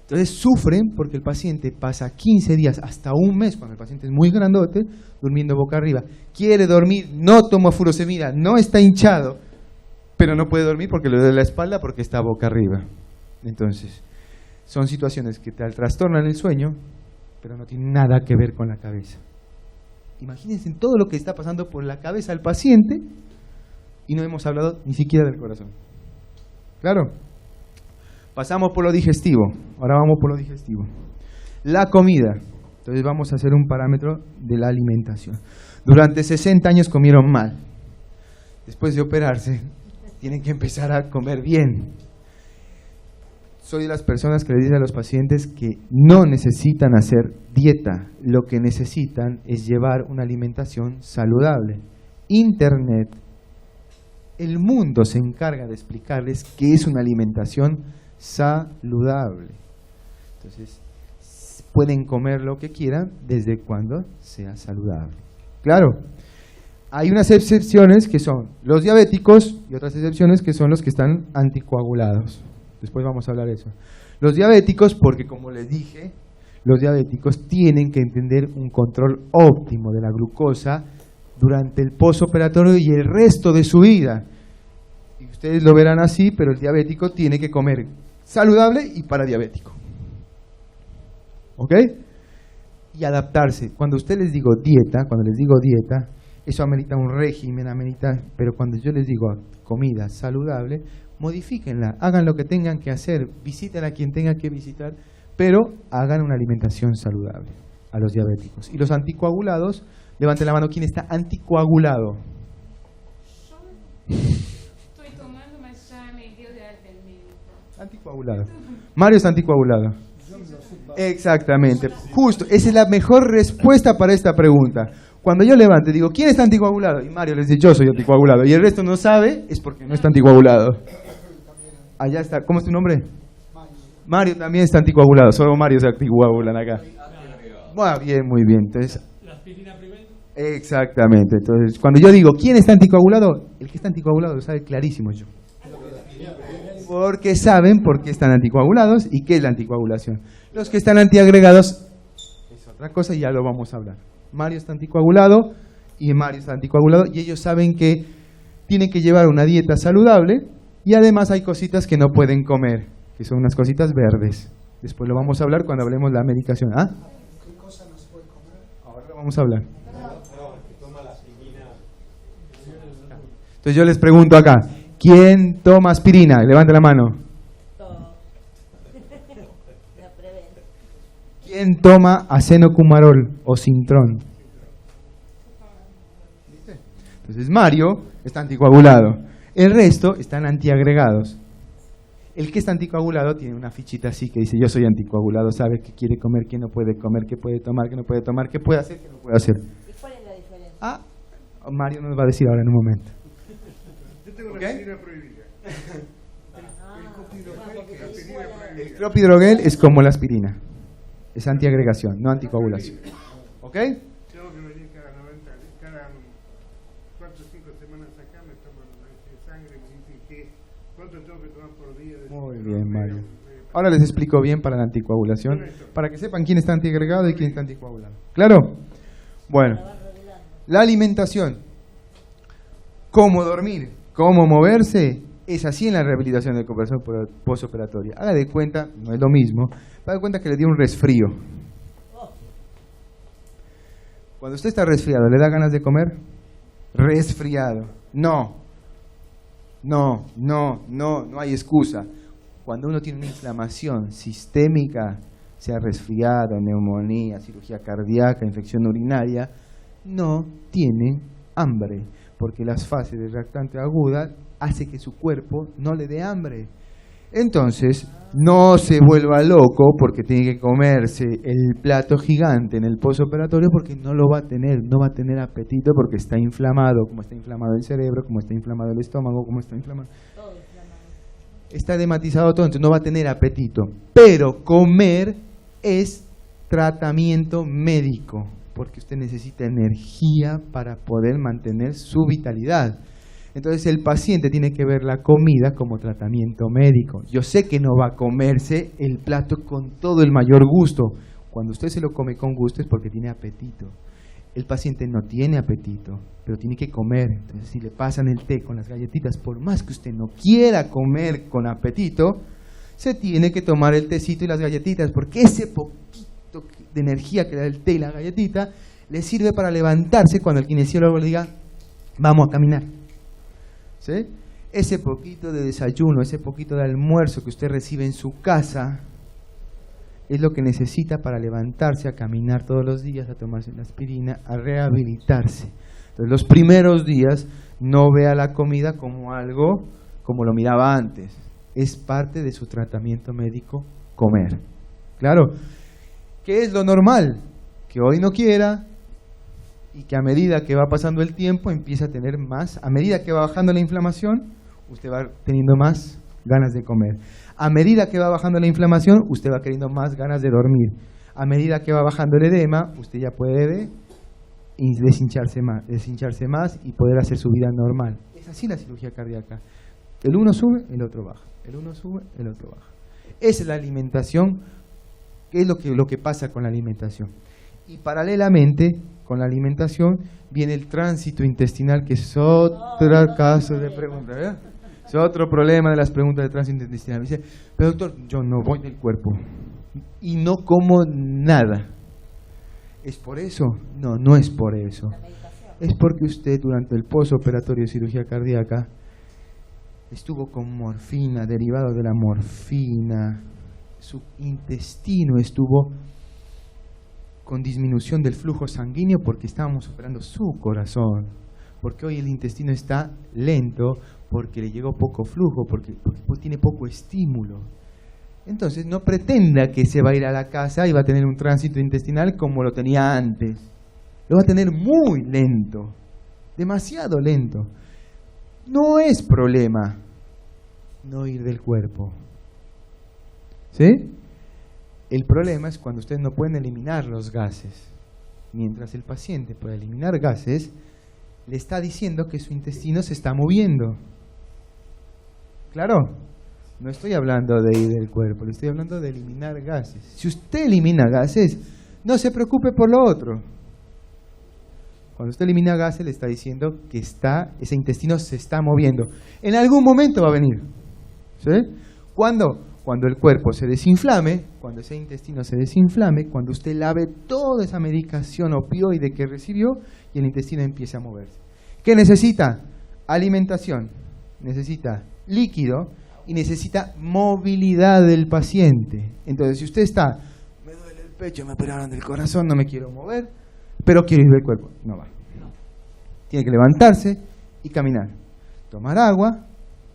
Entonces sufren porque el paciente pasa 15 días hasta un mes, cuando el paciente es muy grandote, durmiendo boca arriba. Quiere dormir, no toma furosemida, no está hinchado, pero no puede dormir porque le duele la espalda porque está boca arriba. Entonces, son situaciones que te trastornan el sueño, pero no tienen nada que ver con la cabeza. Imagínense todo lo que está pasando por la cabeza del paciente y no hemos hablado ni siquiera del corazón. ¿Claro? Pasamos por lo digestivo, ahora vamos por lo digestivo. La comida, entonces vamos a hacer un parámetro de la alimentación. Durante 60 años comieron mal. Después de operarse, tienen que empezar a comer bien. Soy de las personas que le dicen a los pacientes que no necesitan hacer dieta, lo que necesitan es llevar una alimentación saludable. Internet, el mundo se encarga de explicarles qué es una alimentación saludable. Entonces, pueden comer lo que quieran desde cuando sea saludable. Claro, hay unas excepciones que son los diabéticos y otras excepciones que son los que están anticoagulados. Después vamos a hablar de eso. Los diabéticos, porque como les dije, los diabéticos tienen que entender un control óptimo de la glucosa durante el postoperatorio y el resto de su vida. Y ustedes lo verán así, pero el diabético tiene que comer saludable y para diabético. ¿Ok? Y adaptarse. Cuando usted les digo dieta, eso amerita un régimen, pero cuando yo les digo comida saludable, modifíquenla, hagan lo que tengan que hacer, visiten a quien tengan que visitar, pero hagan una alimentación saludable a los diabéticos. Y los anticoagulados, levanten la mano, ¿quién está anticoagulado? Estoy tomando, mas ya me dio de alta el médico. Anticoagulado. Mario está anticoagulado. Exactamente. Justo, esa es la mejor respuesta para esta pregunta. Cuando yo levante, digo, ¿quién está anticoagulado? Y Mario les dice, yo soy anticoagulado. Y el resto no sabe, es porque no está anticoagulado. Allá está. ¿Cómo es tu nombre? Mario también está anticoagulado. Solo Mario se anticoagulan acá. Bueno, bien, muy bien. Entonces, ¿La aspirina primero? exactamente. Entonces, cuando yo digo, ¿quién está anticoagulado? El que está anticoagulado lo sabe clarísimo yo. Porque saben por qué están anticoagulados y qué es la anticoagulación. Los que están antiagregados es otra cosa y ya lo vamos a hablar. Mario está anticoagulado y Mario está anticoagulado y ellos saben que tienen que llevar una dieta saludable y además hay cositas que no pueden comer, que son unas cositas verdes. Después lo vamos a hablar cuando hablemos de la medicación. ¿Ah? ¿Qué cosa no se puede comer? Ahora lo vamos a hablar. Entonces yo les pregunto acá, ¿quién toma aspirina? Levante la mano. La preventa. ¿Quién toma acenocumarol o Sintrón? Entonces Mario está anticoagulado. El resto están antiagregados. El que está anticoagulado tiene una fichita así que dice yo soy anticoagulado, sabe qué quiere comer, qué no puede comer, qué puede tomar, qué no puede tomar, qué puede hacer, qué no puede hacer. ¿Y cuál es la diferencia? Ah, Mario nos va a decir ahora en un momento. Yo tengo ¿Ok? la aspirina prohibida. El copidogrel, que es aspirina prohibida. El clopidogrel es como la aspirina, es antiagregación, no anticoagulación. ¿Ok? Tengo que venir cada 4 o 5 semanas acá, me toman análisis de sangre, me dicen cuánto tengo que tomar por día. Muy bien, Mario. Ahora les explico bien para la anticoagulación, para que sepan quién está antiagregado y quién está anticoagulado. ¿Claro? Bueno, la alimentación, cómo dormir, cómo moverse, es así en la rehabilitación de recuperación postoperatoria. Haga de cuenta, no es lo mismo, haga de cuenta que le dio un resfrío. Cuando usted está resfriado, ¿le da ganas de comer? Resfriado. No hay excusa. Cuando uno tiene una inflamación sistémica, sea resfriado, neumonía, cirugía cardíaca, infección urinaria, no tiene hambre, porque las fases de reactante aguda hace que su cuerpo no le dé hambre. Entonces, no se vuelva loco porque tiene que comerse el plato gigante en el postoperatorio porque no lo va a tener, no va a tener apetito porque está inflamado, como está inflamado el cerebro, como está inflamado el estómago, como está inflamado. Todo inflamado. Está dematizado todo, entonces no va a tener apetito. Pero comer es tratamiento médico, porque usted necesita energía para poder mantener su vitalidad. Entonces el paciente tiene que ver la comida como tratamiento médico. Yo sé que no va a comerse el plato con todo el mayor gusto. Cuando usted se lo come con gusto es porque tiene apetito. El paciente no tiene apetito, pero tiene que comer. Entonces si le pasan el té con las galletitas, por más que usted no quiera comer con apetito, se tiene que tomar el tecito y las galletitas, porque ese poquito de energía que da el té y la galletita le sirve para levantarse cuando el kinesiólogo le diga, vamos a caminar. ¿Sí? Ese poquito de desayuno, ese poquito de almuerzo que usted recibe en su casa es lo que necesita para levantarse a caminar todos los días, a tomarse la aspirina, a rehabilitarse. Entonces, los primeros días no vea la comida como algo como lo miraba antes. Es parte de su tratamiento médico comer. Claro, ¿qué es lo normal? Que hoy no quiera y que a medida que va pasando el tiempo empieza a tener más, a medida que va bajando la inflamación, usted va teniendo más ganas de comer. A medida que va bajando la inflamación, usted va queriendo más ganas de dormir. A medida que va bajando el edema, usted ya puede deshincharse más y poder hacer su vida normal. Es así la cirugía cardíaca. El uno sube, el otro baja. El uno sube, el otro baja. Esa es la alimentación. ¿Qué es lo que pasa con la alimentación? Y paralelamente con la alimentación viene el tránsito intestinal, que es otro caso de pregunta, ¿verdad? Es otro problema de las preguntas de tránsito intestinal. Me dice, pero doctor, yo no voy del cuerpo y no como nada. ¿Es por eso? No, no es por eso. Es porque usted durante el postoperatorio de cirugía cardíaca estuvo con morfina, derivado de la morfina. Su intestino estuvo con disminución del flujo sanguíneo porque estábamos operando su corazón. Porque hoy el intestino está lento, porque le llegó poco flujo, porque tiene poco estímulo. Entonces no pretenda que se va a ir a la casa y va a tener un tránsito intestinal como lo tenía antes. Lo va a tener muy lento, demasiado lento. No es problema no ir del cuerpo. ¿Sí? El problema es cuando ustedes no pueden eliminar los gases. Mientras el paciente puede eliminar gases, le está diciendo que su intestino se está moviendo. Claro, no estoy hablando de ir del cuerpo, le estoy hablando de eliminar gases. Si usted elimina gases, no se preocupe por lo otro. Cuando usted elimina gases, le está diciendo que ese intestino se está moviendo. En algún momento va a venir. ¿Sí? ¿Cuándo? Cuando el cuerpo se desinflame, cuando ese intestino se desinflame, cuando usted lave toda esa medicación opioide que recibió y el intestino empiece a moverse. ¿Qué necesita? Alimentación, necesita líquido y necesita movilidad del paciente. Entonces, si usted está, me duele el pecho, me operaron del corazón, no me quiero mover, pero quiero ir del cuerpo, no va. Tiene que levantarse y caminar, tomar agua,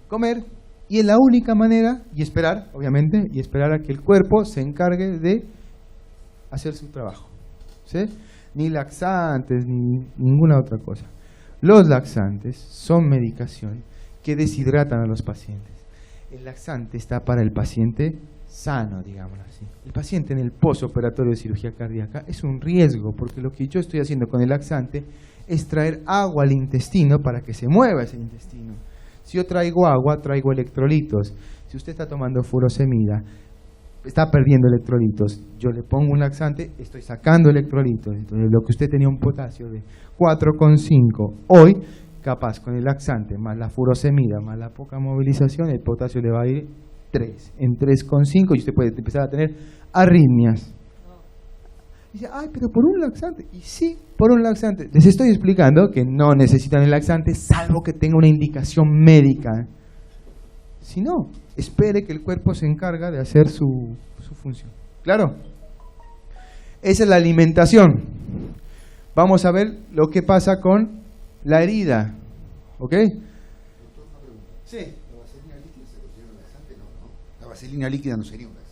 comer Y es la única manera, y esperar, obviamente, y esperar a que el cuerpo se encargue de hacer su trabajo. ¿Sí? Ni laxantes, ni ninguna otra cosa. Los laxantes son medicación que deshidratan a los pacientes. El laxante está para el paciente sano, digámoslo así. El paciente en el postoperatorio de cirugía cardíaca es un riesgo, porque lo que yo estoy haciendo con el laxante es traer agua al intestino para que se mueva ese intestino. Si yo traigo agua, traigo electrolitos. Si usted está tomando furosemida, está perdiendo electrolitos. Yo le pongo un laxante, estoy sacando electrolitos. Entonces, lo que usted tenía un potasio de 4,5, hoy, capaz con el laxante, más la furosemida, más la poca movilización, el potasio le va a ir 3, en 3,5, y usted puede empezar a tener arritmias. Y dice, ay, pero por un laxante. Y sí, por un laxante. Les estoy explicando que no necesitan el laxante, salvo que tenga una indicación médica. Si no, espere que el cuerpo se encarga de hacer su función. ¿Claro? Esa es la alimentación. Vamos a ver lo que pasa con la herida. ¿Ok? Sí. La vaselina líquida no sería un laxante.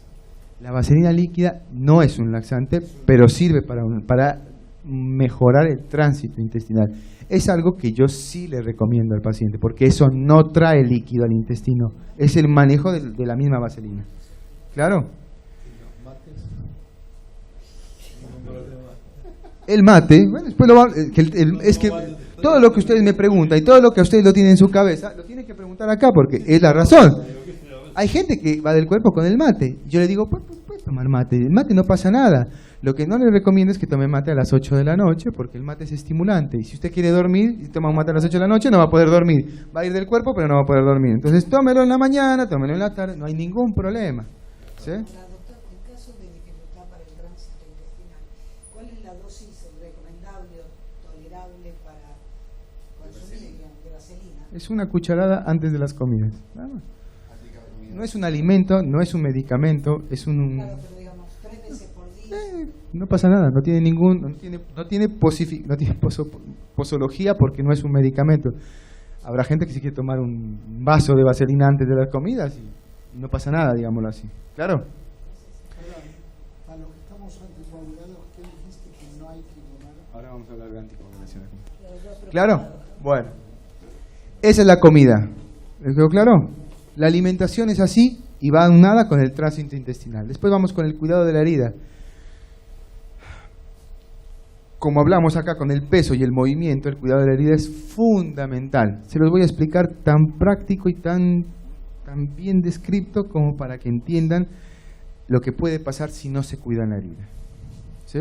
La vaselina líquida no es un laxante, pero sirve para mejorar el tránsito intestinal. Es algo que yo sí le recomiendo al paciente, porque eso no trae líquido al intestino. Es el manejo de la misma vaselina. ¿Claro? El mate, bueno, después es que todo lo que ustedes me preguntan y todo lo que ustedes lo tienen en su cabeza, lo tienen que preguntar acá porque es la razón. Hay gente que va del cuerpo con el mate. Yo le digo, puedes tomar mate. El mate no pasa nada. Lo que no le recomiendo es que tome mate a las 8 de la noche porque el mate es estimulante. Y si usted quiere dormir y toma un mate a las 8 de la noche, no va a poder dormir. Va a ir del cuerpo, pero no va a poder dormir. Entonces, tómelo en la mañana, tómelo en la tarde. No hay ningún problema. ¿Sí? Doctor, en caso de dificultad para el tránsito intestinal, ¿cuál es la dosis recomendable o tolerable para consumir de vaselina? Es una cucharada antes de las comidas. Nada más. No es un alimento, no es un medicamento, es un... Claro, pero digamos, 3 veces por día. No pasa nada, no tiene posología porque no es un medicamento. Habrá gente que sí quiere tomar un vaso de vaselina antes de las comidas y no pasa nada, digámoslo así. ¿Claro? Perdón, a los que estamos anticoagulados, ¿qué dijiste que no hay que tomar? Ahora vamos a hablar de anticoagulación. ¿Claro? Bueno. Esa es la comida. ¿Les quedó claro? La alimentación es así y va aunada con el tránsito intestinal. Después vamos con el cuidado de la herida. Como hablamos acá con el peso y el movimiento, el cuidado de la herida es fundamental. Se los voy a explicar tan práctico y tan bien descrito como para que entiendan lo que puede pasar si no se cuida la herida. ¿Sí?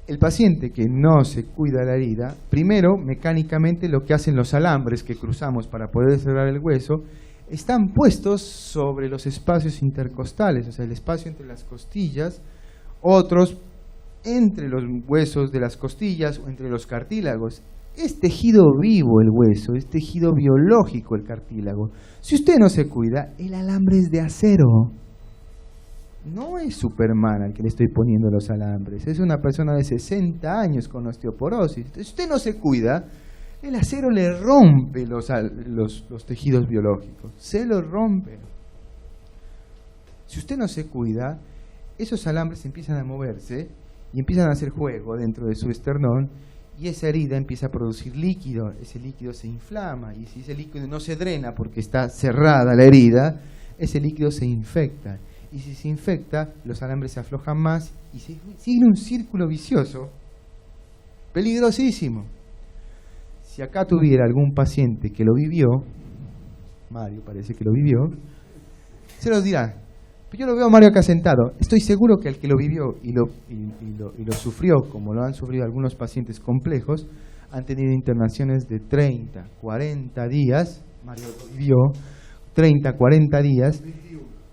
El paciente que no se cuida la herida, primero, mecánicamente, lo que hacen los alambres que cruzamos para poder cerrar el hueso, están puestos sobre los espacios intercostales, o sea, el espacio entre las costillas, otros entre los huesos de las costillas o entre los cartílagos. Es tejido vivo el hueso, es tejido biológico el cartílago. Si usted no se cuida, el alambre es de acero. No es Superman al que le estoy poniendo los alambres, es una persona de 60 años con osteoporosis. Entonces, si usted no se cuida, el acero le rompe los tejidos biológicos, se los rompe. Si usted no se cuida, esos alambres empiezan a moverse y empiezan a hacer juego dentro de su esternón y esa herida empieza a producir líquido, ese líquido se inflama y si ese líquido no se drena porque está cerrada la herida, ese líquido se infecta y si se infecta los alambres se aflojan más y sigue un círculo vicioso peligrosísimo. Si acá tuviera algún paciente que lo vivió, Mario parece que lo vivió, se los dirá. Yo lo veo a Mario acá sentado. Estoy seguro que el que lo vivió y lo sufrió, como lo han sufrido algunos pacientes complejos, han tenido internaciones de 30, 40 días. Mario lo vivió, 30, 40 días.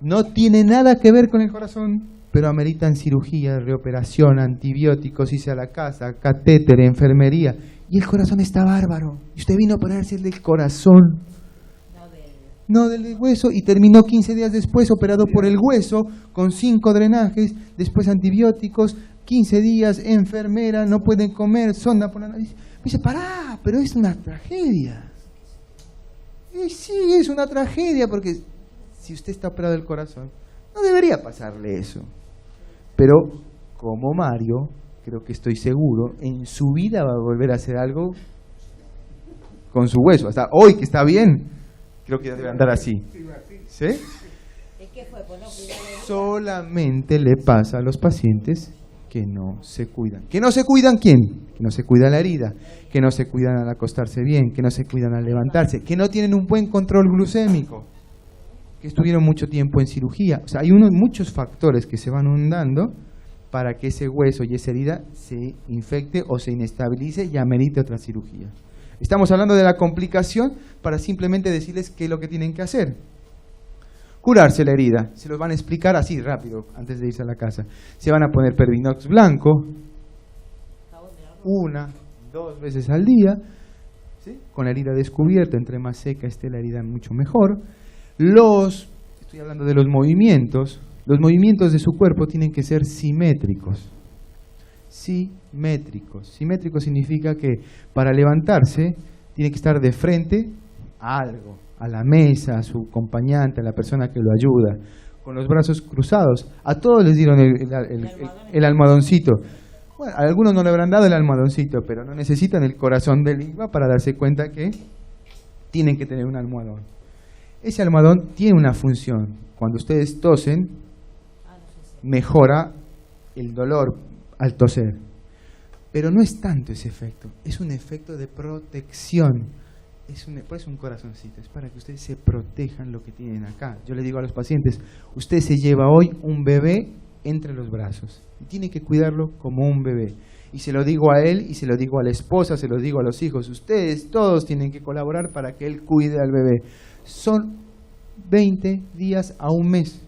No tiene nada que ver con el corazón, pero ameritan cirugía, reoperación, antibióticos, irse a la casa, catéter, enfermería. Y el corazón está bárbaro. Y usted vino a operarse el del corazón. No del hueso, y terminó 15 días después operado por el hueso, con 5 drenajes, después antibióticos, 15 días, enfermera, no pueden comer, sonda por la nariz. Me dice, pará, pero es una tragedia. Y sí, es una tragedia, porque si usted está operado del corazón, no debería pasarle eso. Pero como Mario, creo que estoy seguro, en su vida va a volver a hacer algo con su hueso. Hasta hoy, que está bien, creo que debe andar así. ¿Sí? ¿Y qué fue? Por no cuidar la herida. Solamente le pasa a los pacientes que no se cuidan. ¿Que no se cuidan quién? Que no se cuida la herida, que no se cuidan al acostarse bien, que no se cuidan al levantarse, que no tienen un buen control glucémico, que estuvieron mucho tiempo en cirugía. O sea, hay muchos factores que se van dando para que ese hueso y esa herida se infecte o se inestabilice y amerite otra cirugía. Estamos hablando de la complicación para simplemente decirles qué es lo que tienen que hacer. Curarse la herida. Se los van a explicar así rápido antes de irse a la casa. Se van a poner Pervinox blanco 1, 2 veces al día, ¿sí? Con la herida descubierta. Entre más seca esté la herida, mucho mejor. Estoy hablando de los movimientos. Los movimientos de su cuerpo tienen que ser simétricos. Simétricos. Simétrico significa que para levantarse tiene que estar de frente a algo, a la mesa, a su acompañante, a la persona que lo ayuda, con los brazos cruzados. A todos les dieron el almohadoncito. Bueno, a algunos no le habrán dado el almohadoncito, pero no necesitan el corazón del IVA para darse cuenta que tienen que tener un almohadón. Ese almohadón tiene una función. Cuando ustedes tosen, mejora el dolor al toser. Pero no es tanto ese efecto, es un efecto de protección. Por eso un corazoncito, es para que ustedes se protejan lo que tienen acá. Yo le digo a los pacientes, usted se lleva hoy un bebé entre los brazos y tiene que cuidarlo como un bebé. Y se lo digo a él y se lo digo a la esposa, se lo digo a los hijos. Ustedes todos tienen que colaborar para que él cuide al bebé. Son 20 días a un mes.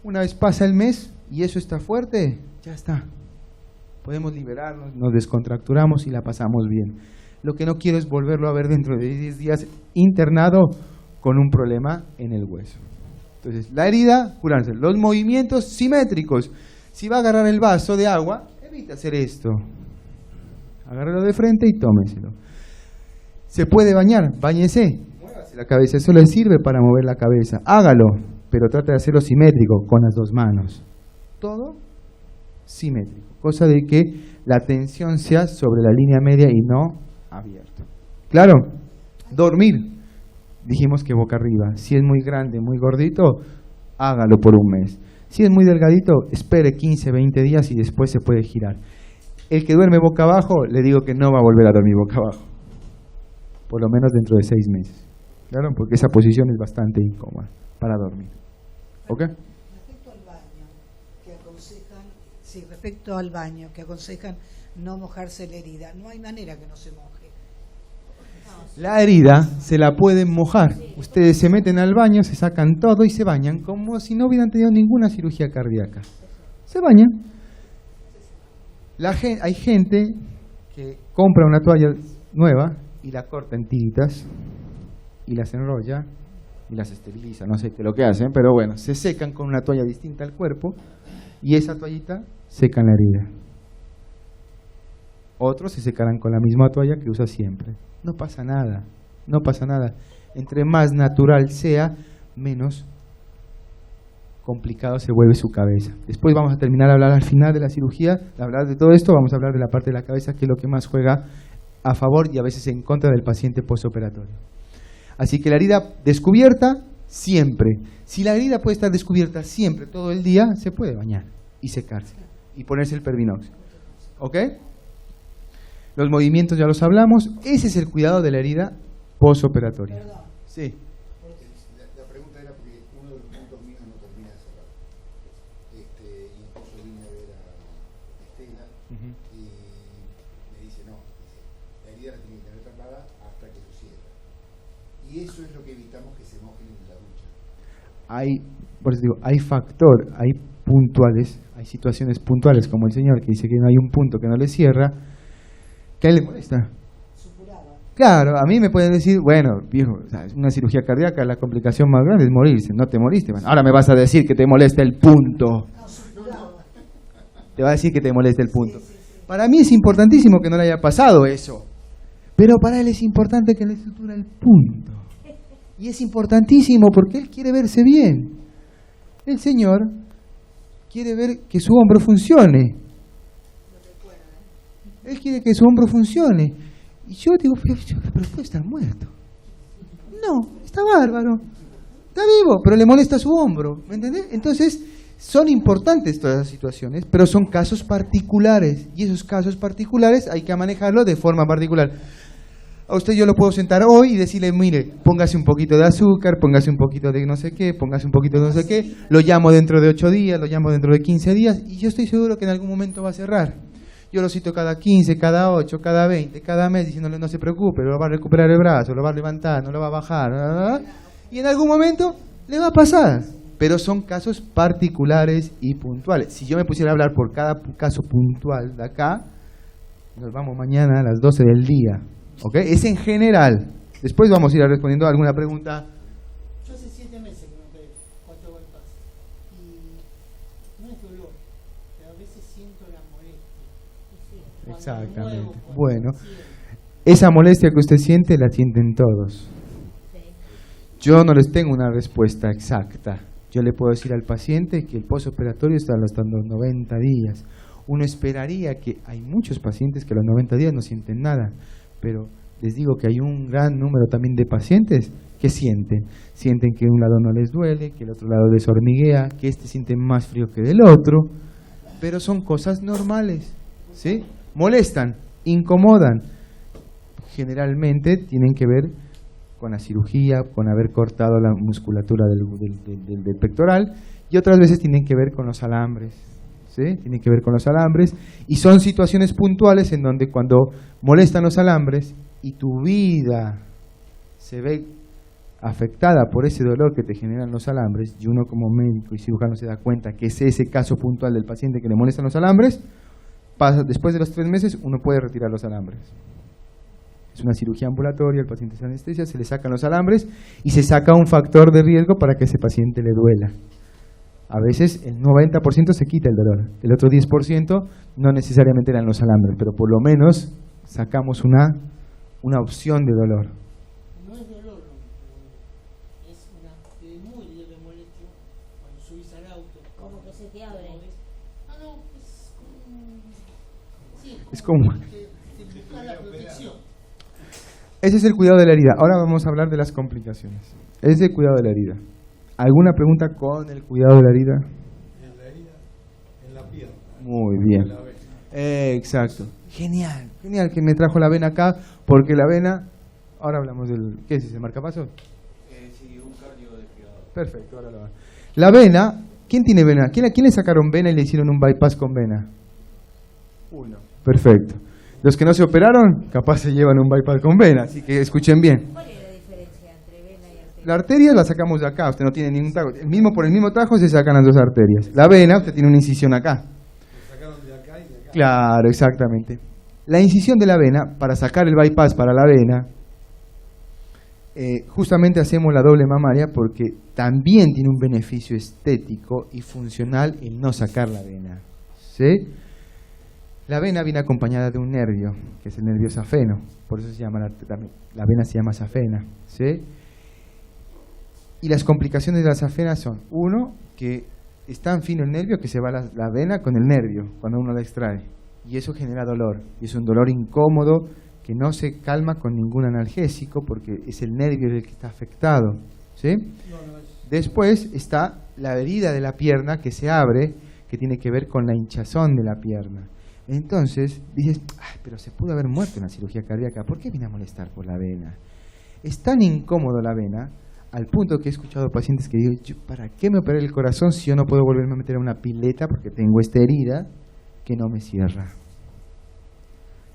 Una vez pasa el mes y eso está fuerte, ya está. Podemos liberarnos, nos descontracturamos y la pasamos bien. Lo que no quiero es volverlo a ver dentro de 10 días internado con un problema en el hueso. Entonces, la herida, curarse. Los movimientos simétricos. Si va a agarrar el vaso de agua, evite hacer esto. Agárralo de frente y tómeselo. ¿Se puede bañar? Báñese. Muévase la cabeza. Eso le sirve para mover la cabeza. Hágalo, pero trate de hacerlo simétrico, con las dos manos. Todo simétrico. Cosa de que la tensión sea sobre la línea media y no abierto. ¿Claro? Dormir. Dijimos que boca arriba. Si es muy grande, muy gordito, hágalo por un mes. Si es muy delgadito, espere 15, 20 días y después se puede girar. El que duerme boca abajo, le digo que no va a volver a dormir boca abajo. Por lo menos dentro de 6 meses. ¿Claro? Porque esa posición es bastante incómoda para dormir. ¿Ok? Respecto al baño, que aconsejan no mojarse la herida, no hay manera que no se moje. La herida se la pueden mojar. Ustedes se meten al baño, se sacan todo y se bañan como si no hubieran tenido ninguna cirugía cardíaca. Se bañan. Hay gente que compra una toalla nueva y la corta en tiritas y las enrolla y las esteriliza. No sé qué es lo que hacen, pero bueno, se secan con una toalla distinta al cuerpo y esa toallita secan la herida. Otros se secarán con la misma toalla que usa siempre. No pasa nada, no pasa nada. Entre más natural sea, menos complicado se vuelve su cabeza. Después vamos a terminar a hablar al final de la cirugía, de hablar de todo esto, vamos a hablar de la parte de la cabeza, que es lo que más juega a favor y a veces en contra del paciente postoperatorio. Así que la herida descubierta, siempre. Si la herida puede estar descubierta siempre, todo el día, se puede bañar y secarse y ponerse el Pervinox. ¿Ok? Los movimientos ya los hablamos. Ese es el cuidado de la herida postoperatoria. Perdón. Sí. La pregunta era porque uno de los puntos míos no termina de cerrar. Y mi esposo vino a ver a Estela y me dice, no, la herida la tiene que tener tapada hasta que lo cierre. Y eso es lo que evitamos que se mojen en la ducha. Por eso digo, hay factor, hay puntuales, hay situaciones puntuales, como el señor que dice que no hay un punto que no le cierra, que a él le molesta. Claro, a mí me pueden decir, bueno, viejo, o sea, es una cirugía cardíaca, la complicación más grande es morirse, no te moriste. Bueno, ahora me vas a decir que te molesta el punto. Te va a decir que te molesta el punto. Para mí es importantísimo que no le haya pasado eso, pero para él es importante que le sutura el punto. Y es importantísimo porque él quiere verse bien. El señor quiere ver que su hombro funcione. Él quiere que su hombro funcione. Y yo digo, pero puede estar muerto. No, está bárbaro. Está vivo, pero le molesta su hombro. ¿Me entendés? Entonces, son importantes todas las situaciones, pero son casos particulares. Y esos casos particulares hay que manejarlos de forma particular. A usted yo lo puedo sentar hoy y decirle, mire, póngase un poquito de azúcar, póngase un poquito de no sé qué, póngase un poquito de no sé qué, lo llamo dentro de 8 días, lo llamo dentro de 15 días, y yo estoy seguro que en algún momento va a cerrar. Yo lo cito cada 15, cada 8, cada 20, cada mes, diciéndole no se preocupe, lo va a recuperar el brazo, lo va a levantar, no lo va a bajar, y en algún momento le va a pasar. Pero son casos particulares y puntuales. Si yo me pusiera a hablar por cada caso puntual de acá, nos vamos mañana a las 12 del día. ¿Ok? Es en general. Después vamos a ir respondiendo a alguna pregunta. Yo hace 7 meses que me operé 4 bypass y no es dolor, pero a veces siento la molestia. Exactamente. Bueno, esa molestia que usted siente la sienten todos. Yo no les tengo una respuesta exacta. Yo le puedo decir al paciente que el postoperatorio está hasta los 90 días. Uno esperaría que hay muchos pacientes que a los 90 días no sienten nada. Pero les digo que hay un gran número también de pacientes que sienten. Sienten que un lado no les duele, que el otro lado les hormiguea, que este siente más frío que del otro. Pero son cosas normales, ¿sí? Molestan, incomodan. Generalmente tienen que ver con la cirugía, con haber cortado la musculatura del pectoral, y otras veces tienen que ver con los alambres. ¿Sí? Tienen que ver con los alambres, y son situaciones puntuales en donde cuando molestan los alambres y tu vida se ve afectada por ese dolor que te generan los alambres, y uno como médico y cirujano se da cuenta que es ese caso puntual del paciente que le molestan los alambres, después de los 3 meses uno puede retirar los alambres. Es una cirugía ambulatoria, el paciente se anestesia, se le sacan los alambres y se saca un factor de riesgo para que ese paciente le duela. A veces el 90% se quita el dolor, el otro 10% no necesariamente eran los alambres, pero por lo menos sacamos una opción de dolor. No es dolor, es una muy leve molestia cuando subís al auto. Como que se te abre. No, es como... Sí, Es como... te busca la protección. Ese es el cuidado de la herida. Ahora vamos a hablar de las complicaciones. Ese es el cuidado de la herida. ¿Alguna pregunta con el cuidado de la herida? En la herida, en la pierna. Muy bien. Exacto. Genial, genial que me trajo la vena acá, porque la vena, ahora hablamos del, ¿qué es ese marcapaso? Sí, un cardiodesfibrilador. Perfecto, ahora lo va. La vena, ¿quién tiene vena? ¿A quién le sacaron vena y le hicieron un bypass con vena? Uno. Perfecto. Los que no se operaron, capaz se llevan un bypass con vena, así que escuchen bien. ¿Cuál es la diferencia entre vena y arteria? La arteria la sacamos de acá, usted no tiene ningún tajo. Por el mismo tajo se sacan las dos arterias. La vena, usted tiene una incisión acá. Lo sacaron de acá y de acá. Claro, exactamente. La incisión de la vena, para sacar el bypass para la vena, justamente hacemos la doble mamaria porque también tiene un beneficio estético y funcional el no sacar la vena. ¿Sí? La vena viene acompañada de un nervio, que es el nervio safeno, por eso se llama la vena se llama safena. ¿Sí? Y las complicaciones de la safena son, uno, que es tan fino el nervio que se va la vena con el nervio cuando uno la extrae. Y eso genera dolor. Y es un dolor incómodo que no se calma con ningún analgésico porque es el nervio el que está afectado. ¿Sí? Después está la herida de la pierna que se abre, que tiene que ver con la hinchazón de la pierna. Entonces dices, pero se pudo haber muerto en la cirugía cardíaca. ¿Por qué viene a molestar por la vena? Es tan incómodo la vena, al punto que he escuchado pacientes que digo, ¿para qué me operé el corazón si yo no puedo volverme a meter en una pileta porque tengo esta herida que no me cierra?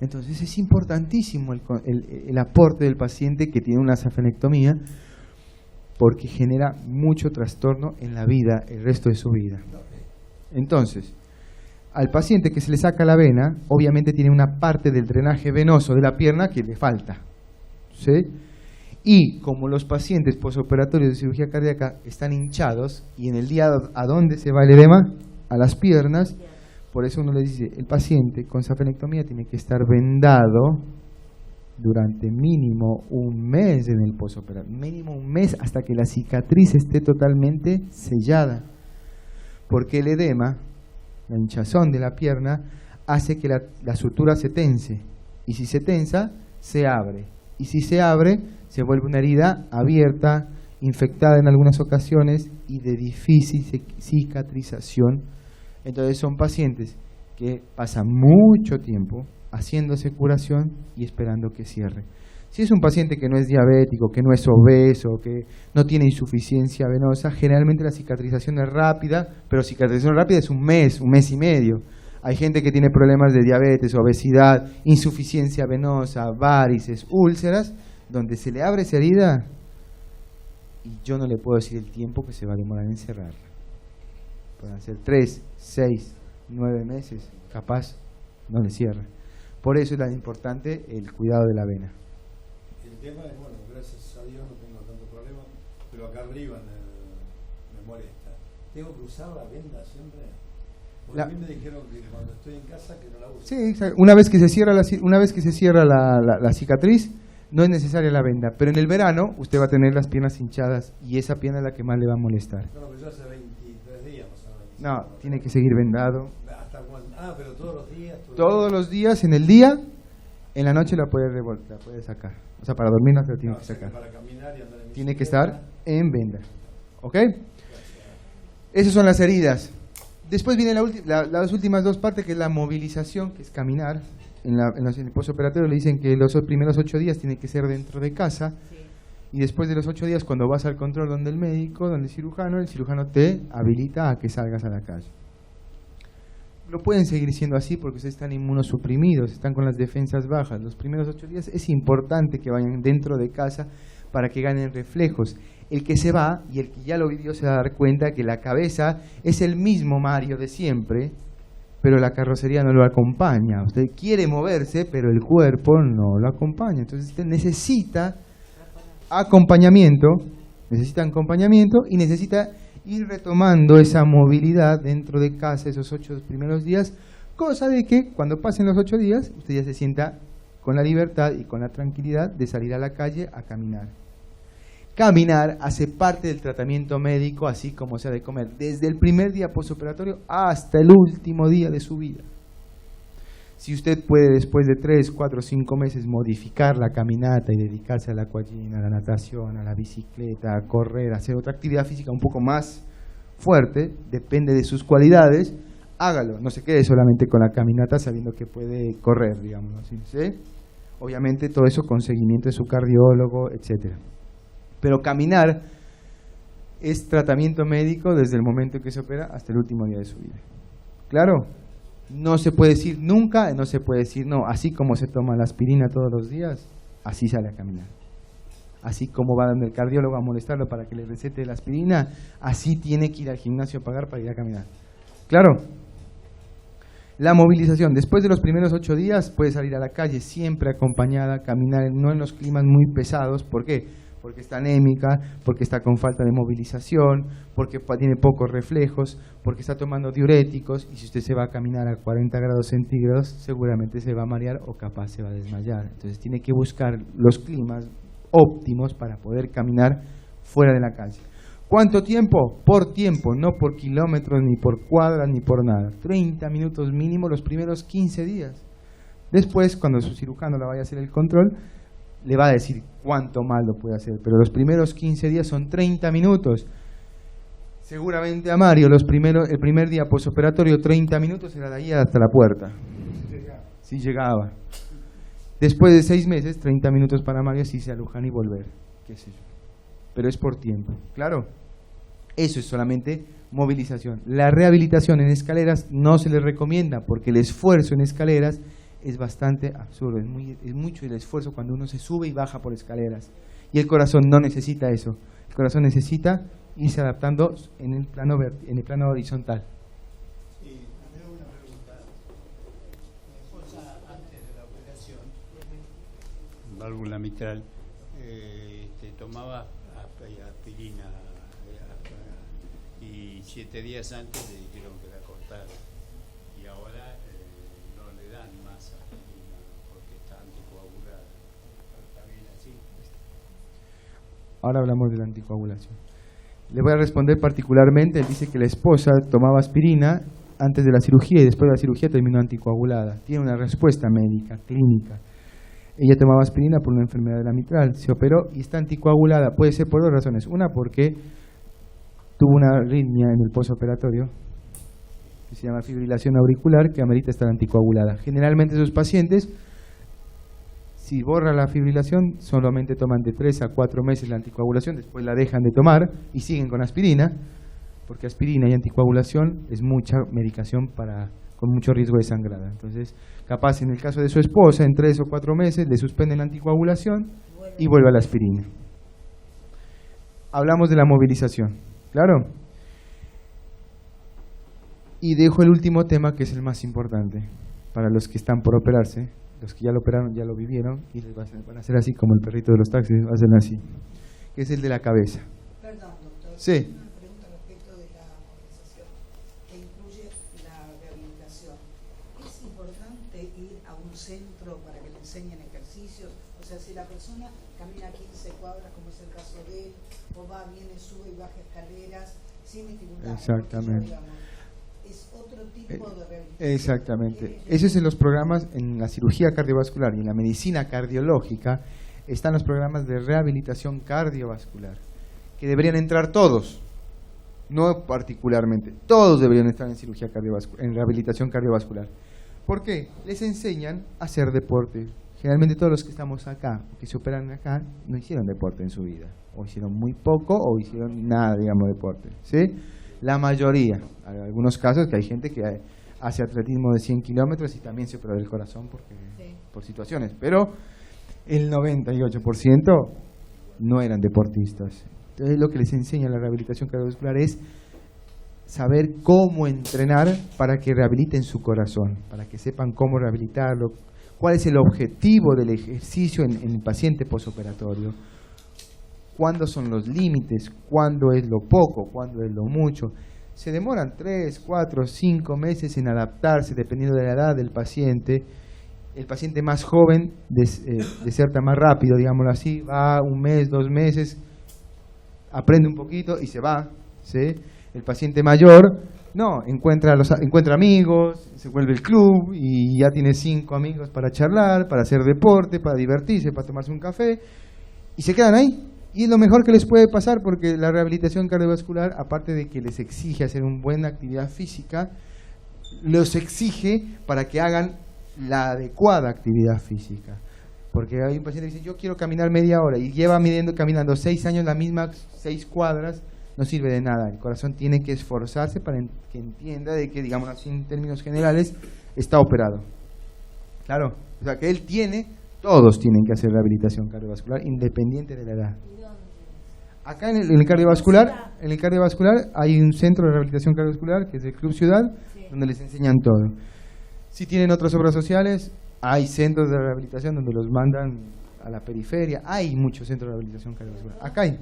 Entonces es importantísimo el aporte del paciente que tiene una safenectomía porque genera mucho trastorno en la vida, el resto de su vida. Entonces, al paciente que se le saca la vena, obviamente tiene una parte del drenaje venoso de la pierna que le falta. ¿Sí? Y como los pacientes posoperatorios de cirugía cardíaca están hinchados, y en el día a dónde se va el edema, a las piernas, por eso uno le dice, el paciente con safenectomía tiene que estar vendado durante mínimo un mes en el posoperatorio, mínimo un mes hasta que la cicatriz esté totalmente sellada, porque el edema, la hinchazón de la pierna, hace que la sutura se tense, y si se tensa, se abre, y si se abre, se vuelve una herida abierta, infectada en algunas ocasiones y de difícil cicatrización. Entonces son pacientes que pasan mucho tiempo haciéndose curación y esperando que cierre. Si es un paciente que no es diabético, que no es obeso, que no tiene insuficiencia venosa, generalmente la cicatrización es rápida, pero cicatrización rápida es un mes y medio. Hay gente que tiene problemas de diabetes, obesidad, insuficiencia venosa, varices, úlceras, donde se le abre esa herida y yo no le puedo decir el tiempo que se va a demorar en cerrarla. Pueden ser 3, 6, 9 meses, capaz no le cierra. Por eso es tan importante el cuidado de la vena. El tema es, bueno, gracias a Dios no tengo tanto problema, pero acá arriba me molesta. ¿Tengo que usar la venda siempre? Porque a mí me dijeron que cuando estoy en casa que no la use. Sí, exacto. Una vez que se cierra la cicatriz, no es necesaria la venda, pero en el verano usted va a tener las piernas hinchadas y esa pierna es la que más le va a molestar. No, pero yo hace 23 días más o menos. No, tiene que seguir vendado. ¿Hasta cuándo? Ah, pero todos los días. Todos los días, en el día, en la noche la puede sacar. O sea, para dormir no se la tiene que sacar. Para caminar y andar en tiene que estar en venda. ¿Ok? Esas son las heridas. Después vienen las últimas dos partes, que es la movilización, que es caminar. En el postoperatorio le dicen que los primeros 8 días tiene que ser dentro de casa, sí. Y después de los 8 días, cuando vas al control donde el médico, donde el cirujano te habilita a que salgas a la calle. No pueden seguir siendo así porque ustedes están inmunosuprimidos, están con las defensas bajas. Los primeros 8 días es importante que vayan dentro de casa para que ganen reflejos. El que se va y el que ya lo vivió se va a dar cuenta que la cabeza es el mismo Mario de siempre, pero la carrocería no lo acompaña. Usted quiere moverse, pero el cuerpo no lo acompaña. Entonces usted necesita acompañamiento y necesita ir retomando esa movilidad dentro de casa esos 8 primeros días, cosa de que cuando pasen los 8 días usted ya se sienta con la libertad y con la tranquilidad de salir a la calle a caminar. Caminar hace parte del tratamiento médico, así como se ha de comer, desde el primer día postoperatorio hasta el último día de su vida. Si usted puede, después de 3, 4, 5 meses, modificar la caminata y dedicarse a la aquagym, a la natación, a la bicicleta, a correr, a hacer otra actividad física un poco más fuerte, depende de sus cualidades, hágalo. No se quede solamente con la caminata sabiendo que puede correr, digamos así, ¿sí? Obviamente todo eso con seguimiento de su cardiólogo, etcétera. Pero caminar es tratamiento médico desde el momento en que se opera hasta el último día de su vida. ¿Claro? No se puede decir nunca, no se puede decir no. Así como se toma la aspirina todos los días, así sale a caminar. Así como va donde el cardiólogo a molestarlo para que le recete la aspirina, así tiene que ir al gimnasio a pagar para ir a caminar. ¿Claro? La movilización, después de los primeros 8 días, puede salir a la calle siempre acompañada, caminar, no en los climas muy pesados. ¿Por qué? Porque está anémica, porque está con falta de movilización, porque tiene pocos reflejos, porque está tomando diuréticos, y si usted se va a caminar a 40 grados centígrados, seguramente se va a marear o capaz se va a desmayar. Entonces tiene que buscar los climas óptimos para poder caminar fuera de la calle. ¿Cuánto tiempo? Por tiempo, no por kilómetros, ni por cuadras, ni por nada. 30 minutos mínimo los primeros 15 días. Después, cuando su cirujano le vaya a hacer el control, le va a decir cuánto más lo puede hacer, pero los primeros 15 días son 30 minutos. Seguramente a Mario el primer día postoperatorio 30 minutos era de ahí hasta la puerta. Si llegaba. Después de 6 meses, 30 minutos para Mario si se alojan y volver, qué sé yo. Pero es por tiempo, ¿claro? Eso es solamente movilización. La rehabilitación en escaleras no se le recomienda porque el esfuerzo en escaleras es bastante absurdo, es mucho el esfuerzo cuando uno se sube y baja por escaleras. Y el corazón no necesita eso. El corazón necesita irse adaptando en el plano horizontal. Sí, primero una pregunta. Mi esposa, antes de la operación, válvula mitral, tomaba aspirina y 7 días antes le dijeron que la cortara. Y ahora no le dan más aspirina porque está anticoagulada. Ahora hablamos de la anticoagulación. Le voy a responder particularmente. Él dice que la esposa tomaba aspirina antes de la cirugía y después de la cirugía terminó anticoagulada. Tiene una respuesta médica, clínica. Ella tomaba aspirina por una enfermedad de la mitral, se operó y está anticoagulada. Puede ser por dos razones. Una, porque tuvo una arritmia en el postoperatorio, que se llama fibrilación auricular, que amerita estar anticoagulada. Generalmente esos pacientes, si borra la fibrilación, solamente toman de 3 a 4 meses la anticoagulación, después la dejan de tomar y siguen con aspirina, porque aspirina y anticoagulación es mucha medicación con mucho riesgo de sangrada. Entonces, capaz en el caso de su esposa, en 3 o 4 meses le suspenden la anticoagulación y vuelve a la aspirina. Hablamos de la movilización, ¿claro? Y dejo el último tema, que es el más importante para los que están por operarse. Los que ya lo operaron ya lo vivieron y les van a hacer así como el perrito de los taxis, va a ser así, que es el de la cabeza. Perdón, doctor. Sí. Una pregunta respecto de la movilización que incluye la rehabilitación. ¿Es importante ir a un centro para que le enseñen ejercicios? O sea, si la persona camina 15 cuadras, como es el caso de él, o va, viene, sube y baja escaleras sin dificultad. Exactamente. Es otro tipo de rehabilitación. Exactamente. Eso es en los programas, en la cirugía cardiovascular y en la medicina cardiológica, están los programas de rehabilitación cardiovascular, que deberían entrar todos, no particularmente, todos deberían estar en cirugía cardiovascular, en rehabilitación cardiovascular. ¿Por qué? Les enseñan a hacer deporte. Generalmente todos los que estamos acá, que se operan acá, no hicieron deporte en su vida, o hicieron muy poco, o hicieron nada, digamos, deporte, ¿sí? La mayoría, hay algunos casos que hay gente que hace atletismo de 100 kilómetros y también se opera del corazón por situaciones, pero el 98% no eran deportistas. Entonces lo que les enseña la rehabilitación cardiovascular es saber cómo entrenar para que rehabiliten su corazón, para que sepan cómo rehabilitarlo, cuál es el objetivo del ejercicio en el paciente posoperatorio, cuándo son los límites, cuándo es lo poco, cuándo es lo mucho. Se demoran 3, 4, 5 meses en adaptarse dependiendo de la edad del paciente. El paciente más joven deserta más rápido, digámoslo así, va 1 mes, 2 meses, aprende un poquito y se va, ¿sí? El paciente mayor, no, encuentra amigos, se vuelve el club y ya tiene 5 amigos para charlar, para hacer deporte, para divertirse, para tomarse un café y se quedan ahí. Y es lo mejor que les puede pasar, porque la rehabilitación cardiovascular, aparte de que les exige hacer una buena actividad física, los exige para que hagan la adecuada actividad física. Porque hay un paciente que dice, yo quiero caminar media hora, y lleva caminando 6 años las mismas 6 cuadras, no sirve de nada. El corazón tiene que esforzarse para que entienda de que, digamos así en términos generales, está operado. Claro, o sea que todos tienen que hacer rehabilitación cardiovascular, independiente de la edad. Acá en el cardiovascular hay un centro de rehabilitación cardiovascular que es el Club Ciudad, donde les enseñan todo. Si tienen otras obras sociales, hay centros de rehabilitación donde los mandan a la periferia. Hay muchos centros de rehabilitación cardiovascular. Acá hay.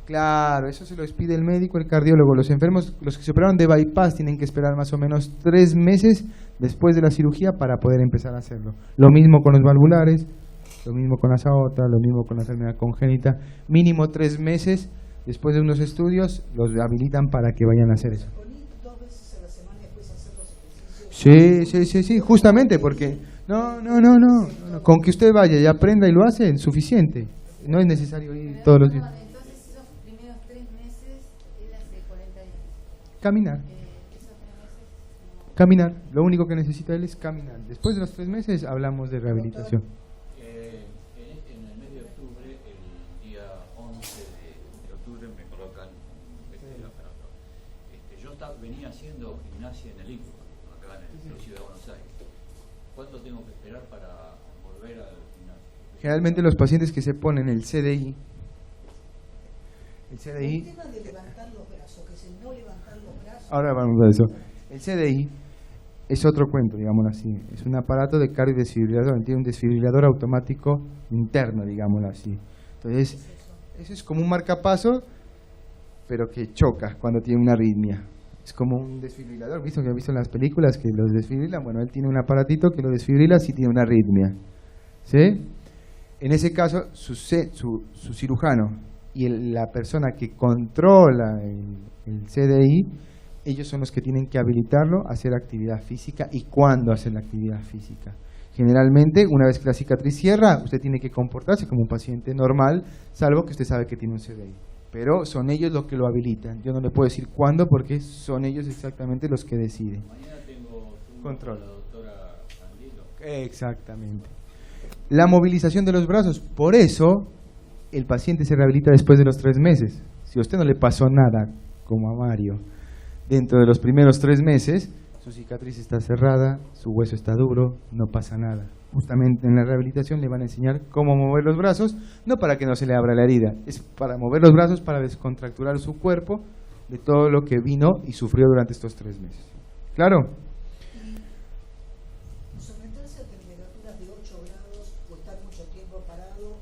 Claro, eso se lo pide el médico, el cardiólogo. Los enfermos, los que se operaron de bypass, tienen que esperar más o menos 3 meses después de la cirugía para poder empezar a hacerlo. Lo mismo con los valvulares, lo mismo con las aortas, lo mismo con la enfermedad congénita. Mínimo 3 meses después de unos estudios los habilitan para que vayan a hacer eso. Sí, justamente porque no, con que usted vaya y aprenda y lo hace es suficiente. No es necesario ir todos los días. Entonces esos primeros 3 meses él hace 40 días. Caminar. Caminar. Lo único que necesita él es caminar. Después de los 3 meses hablamos de rehabilitación. En el mes de octubre, el día 11 de octubre, me colocan el aparato. Yo venía haciendo gimnasia en el ICU, acá en la ciudad de Buenos Aires. ¿Cuánto tengo que esperar para volver al gimnasio? Generalmente los pacientes que se ponen el CDI, El tema de levantar los brazos, que si no levantar los brazos... Ahora vamos a eso. El CDI es otro cuento, digámoslo así. Es un aparato de cardiodesfibrilador, tiene un desfibrilador automático interno, digámoslo así. Entonces, eso es como un marcapaso, pero que choca cuando tiene una arritmia. Es como un desfibrilador, ¿visto? Que han visto en las películas que los desfibrilan. Bueno, él tiene un aparatito que lo desfibrila si tiene una arritmia. ¿Sí? En ese caso, su cirujano y la persona que controla el CDI, ellos son los que tienen que habilitarlo a hacer actividad física y cuándo hacer la actividad física. Generalmente, una vez que la cicatriz cierra, usted tiene que comportarse como un paciente normal, salvo que usted sabe que tiene un CDI. Pero son ellos los que lo habilitan. Yo no le puedo decir cuándo porque son ellos exactamente los que deciden. Mañana tengo Control. con la doctora Andilo. Exactamente. La movilización de los brazos, por eso el paciente se rehabilita después de los 3 meses. Si a usted no le pasó nada, como a Mario, dentro de los primeros 3 meses, su cicatriz está cerrada, su hueso está duro, no pasa nada. Justamente en la rehabilitación le van a enseñar cómo mover los brazos, no para que no se le abra la herida, es para mover los brazos, para descontracturar su cuerpo de todo lo que vino y sufrió durante estos 3 meses. ¿Claro? Someterse a temperaturas de 8 grados o estar mucho tiempo parado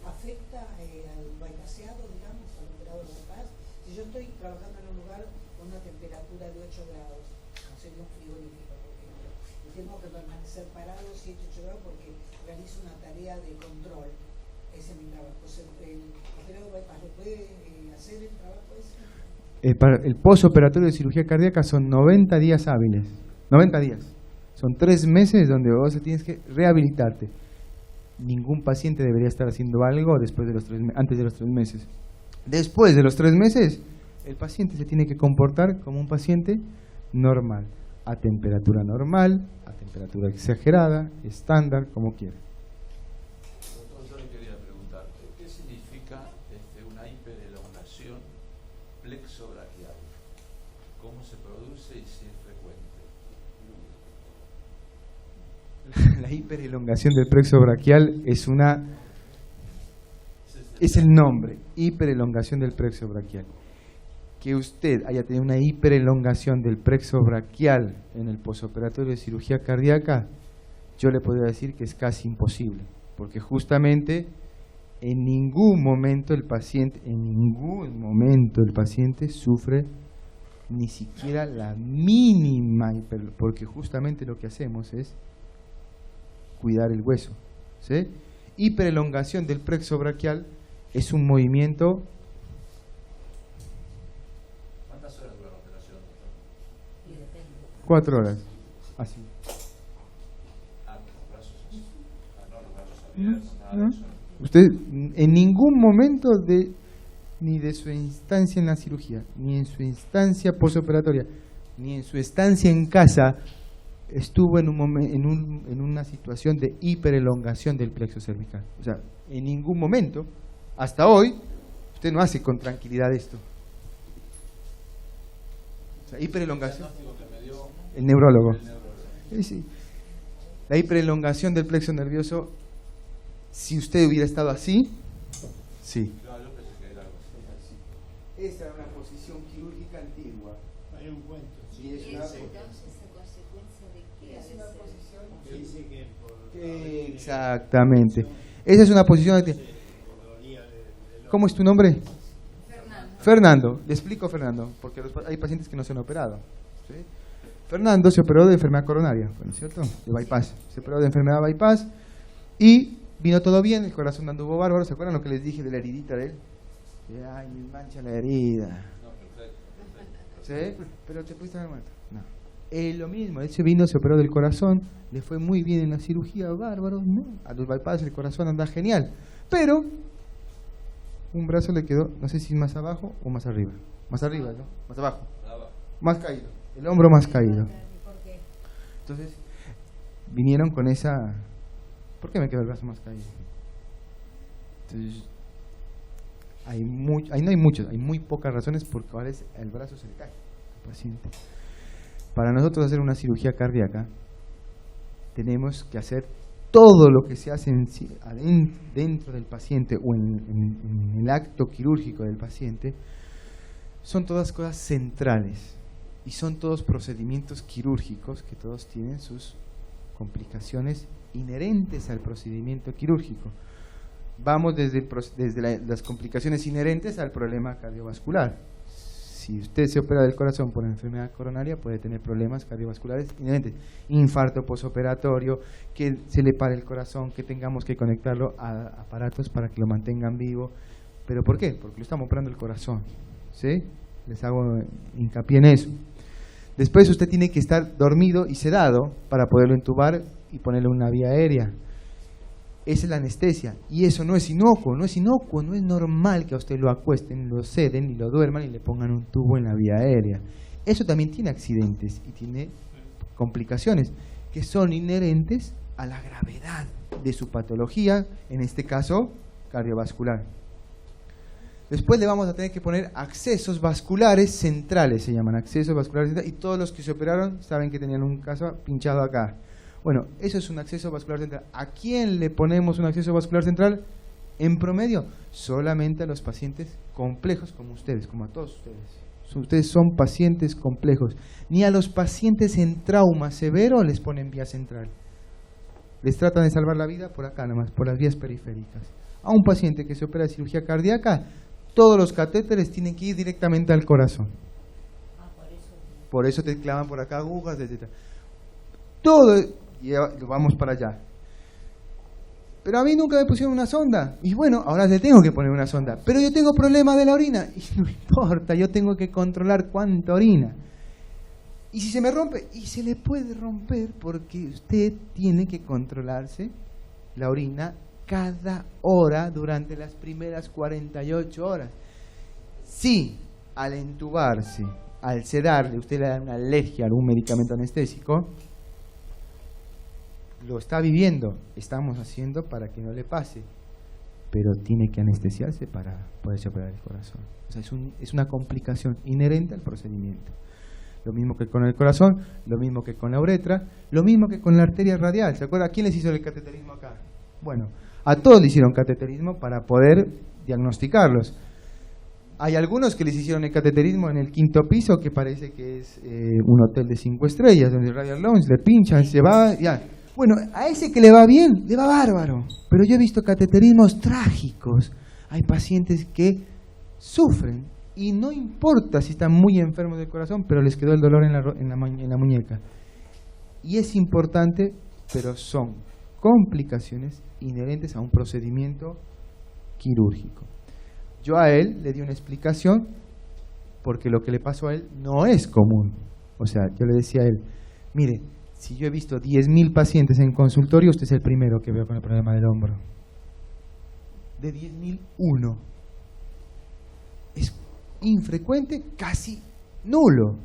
afecta al bypasseado, digamos, al operador de bypass. Si yo estoy trabajando en un lugar con una temperatura de 8 grados, no sería un frigorífico, por ejemplo, y tengo que permanecer parado 7-8 grados porque realizo una tarea de control. Ese es mi trabajo. El operador de bypass, ¿lo puede hacer el trabajo ese? El postoperatorio de cirugía cardíaca son 90 días hábiles. 90 días. Son 3 meses donde vos tienes que rehabilitarte. Ningún paciente debería estar haciendo algo después de los antes de los 3 meses. Después de los 3 meses, el paciente se tiene que comportar como un paciente normal, a temperatura normal, a temperatura exagerada, estándar, como quiera. Doctor, yo le quería preguntar, ¿qué significa una hiperelongación plexobraquial? ¿Cómo se produce y si es frecuente? La hiperelongación del plexo braquial es el nombre, hiperelongación del plexo braquial. Que usted haya tenido una hiperelongación del plexo braquial en el posoperatorio de cirugía cardíaca, yo le podría decir que es casi imposible, porque justamente en ningún momento el paciente sufre ni siquiera la mínima porque justamente lo que hacemos es cuidar el hueso, ¿sí? Hiperelongación del plexo braquial es un movimiento. ¿Cuántas horas dura la operación, doctor? 4 horas. Así. Los brazos así. No, los brazos abiertos, nada de eso. Usted en ningún momento ni de su instancia en la cirugía, ni en su instancia postoperatoria, ni en su estancia en casa, estuvo en una situación de hiperelongación del plexo cervical. O sea, en ningún momento, hasta hoy, usted no hace con tranquilidad esto. O sea, hiperelongación. El neurólogo. Sí. La hiperelongación del plexo nervioso, si usted hubiera estado así, sí. Esta era una posición quirúrgica antigua. Hay un cuento. Sí, es una exactamente. Esa es una posición. ¿Cómo es tu nombre? Fernando. Le explico, Fernando, porque hay pacientes que no se han operado. ¿Sí? Fernando se operó de enfermedad coronaria, ¿no es cierto? De bypass. Se operó de enfermedad bypass y vino todo bien, el corazón anduvo bárbaro. ¿Se acuerdan lo que les dije de la heridita de él? Ay, me mancha la herida. ¿Sí? Pero te pudiste haber muerto. No. Lo mismo, él se vino, se operó del corazón, le fue muy bien en la cirugía, bárbaro, ¿no? A los bypass el corazón anda genial, pero un brazo le quedó, no sé si más abajo o más arriba. Más arriba, ¿no? Más abajo. Más caído, el hombro más caído. Entonces, vinieron con esa... ¿Por qué me quedó el brazo más caído? Entonces, hay muy pocas razones por las cuales el brazo se le cae al paciente. Para nosotros hacer una cirugía cardíaca tenemos que hacer todo lo que se hace dentro del paciente o en el acto quirúrgico del paciente. Son todas cosas centrales y son todos procedimientos quirúrgicos que todos tienen sus complicaciones inherentes al procedimiento quirúrgico. Vamos desde las complicaciones inherentes al problema cardiovascular. si usted se opera del corazón por enfermedad coronaria, puede tener problemas cardiovasculares inherentes, infarto posoperatorio, que se le pare el corazón, que tengamos que conectarlo a aparatos para que lo mantengan vivo. ¿Pero por qué? Porque lo estamos operando el corazón, ¿sí? Les hago hincapié en eso. Después usted tiene que estar dormido y sedado para poderlo entubar y ponerle una vía aérea. Esa es la anestesia, y eso no es inocuo, no es normal que a usted lo acuesten, lo seden y lo duerman y le pongan un tubo en la vía aérea. Eso también tiene accidentes y tiene complicaciones que son inherentes a la gravedad de su patología, en este caso cardiovascular. Después le vamos a tener que poner accesos vasculares centrales, se llaman accesos vasculares centrales, y todos los que se operaron saben que tenían un caso pinchado acá. Bueno, eso es un acceso vascular central. ¿A quién le ponemos un acceso vascular central? En promedio, solamente a los pacientes complejos como ustedes, como a todos ustedes. Ustedes son pacientes complejos. Ni a los pacientes en trauma severo les ponen vía central. Les tratan de salvar la vida por acá nomás, por las vías periféricas. A un paciente que se opera de cirugía cardíaca, todos los catéteres tienen que ir directamente al corazón. Por eso te clavan por acá agujas, etc. Todo, y vamos para allá. Pero a mí nunca me pusieron una sonda. Y bueno, ahora le tengo que poner una sonda. Pero yo tengo problemas de la orina. Y no importa, yo tengo que controlar cuánta orina. Y si se me rompe, y se le puede romper porque usted tiene que controlarse la orina cada hora durante las primeras 48 horas. Si al entubarse, al sedarle, usted le da una alergia a algún medicamento anestésico, lo está viviendo, estamos haciendo para que no le pase, pero tiene que anestesiarse para poderse operar el corazón. O sea, es una complicación inherente al procedimiento. Lo mismo que con el corazón, lo mismo que con la uretra, lo mismo que con la arteria radial. ¿Se acuerda? ¿A quién les hizo el cateterismo acá? Bueno, a todos le hicieron cateterismo para poder diagnosticarlos. Hay algunos que les hicieron el cateterismo en el 5º piso, que parece que es un hotel de 5 estrellas, donde Radial Lounge le pinchan, se va, ya. Bueno, a ese que le va bien, le va bárbaro. Pero yo he visto cateterismos trágicos. Hay pacientes que sufren y no importa si están muy enfermos del corazón, pero les quedó el dolor en la muñeca. Y es importante, pero son complicaciones inherentes a un procedimiento quirúrgico. Yo a él le di una explicación porque lo que le pasó a él no es común. O sea, yo le decía a él, mire, si yo he visto 10.000 pacientes en consultorio, usted es el primero que veo con el problema del hombro. De 10.000, uno. Es infrecuente, casi nulo.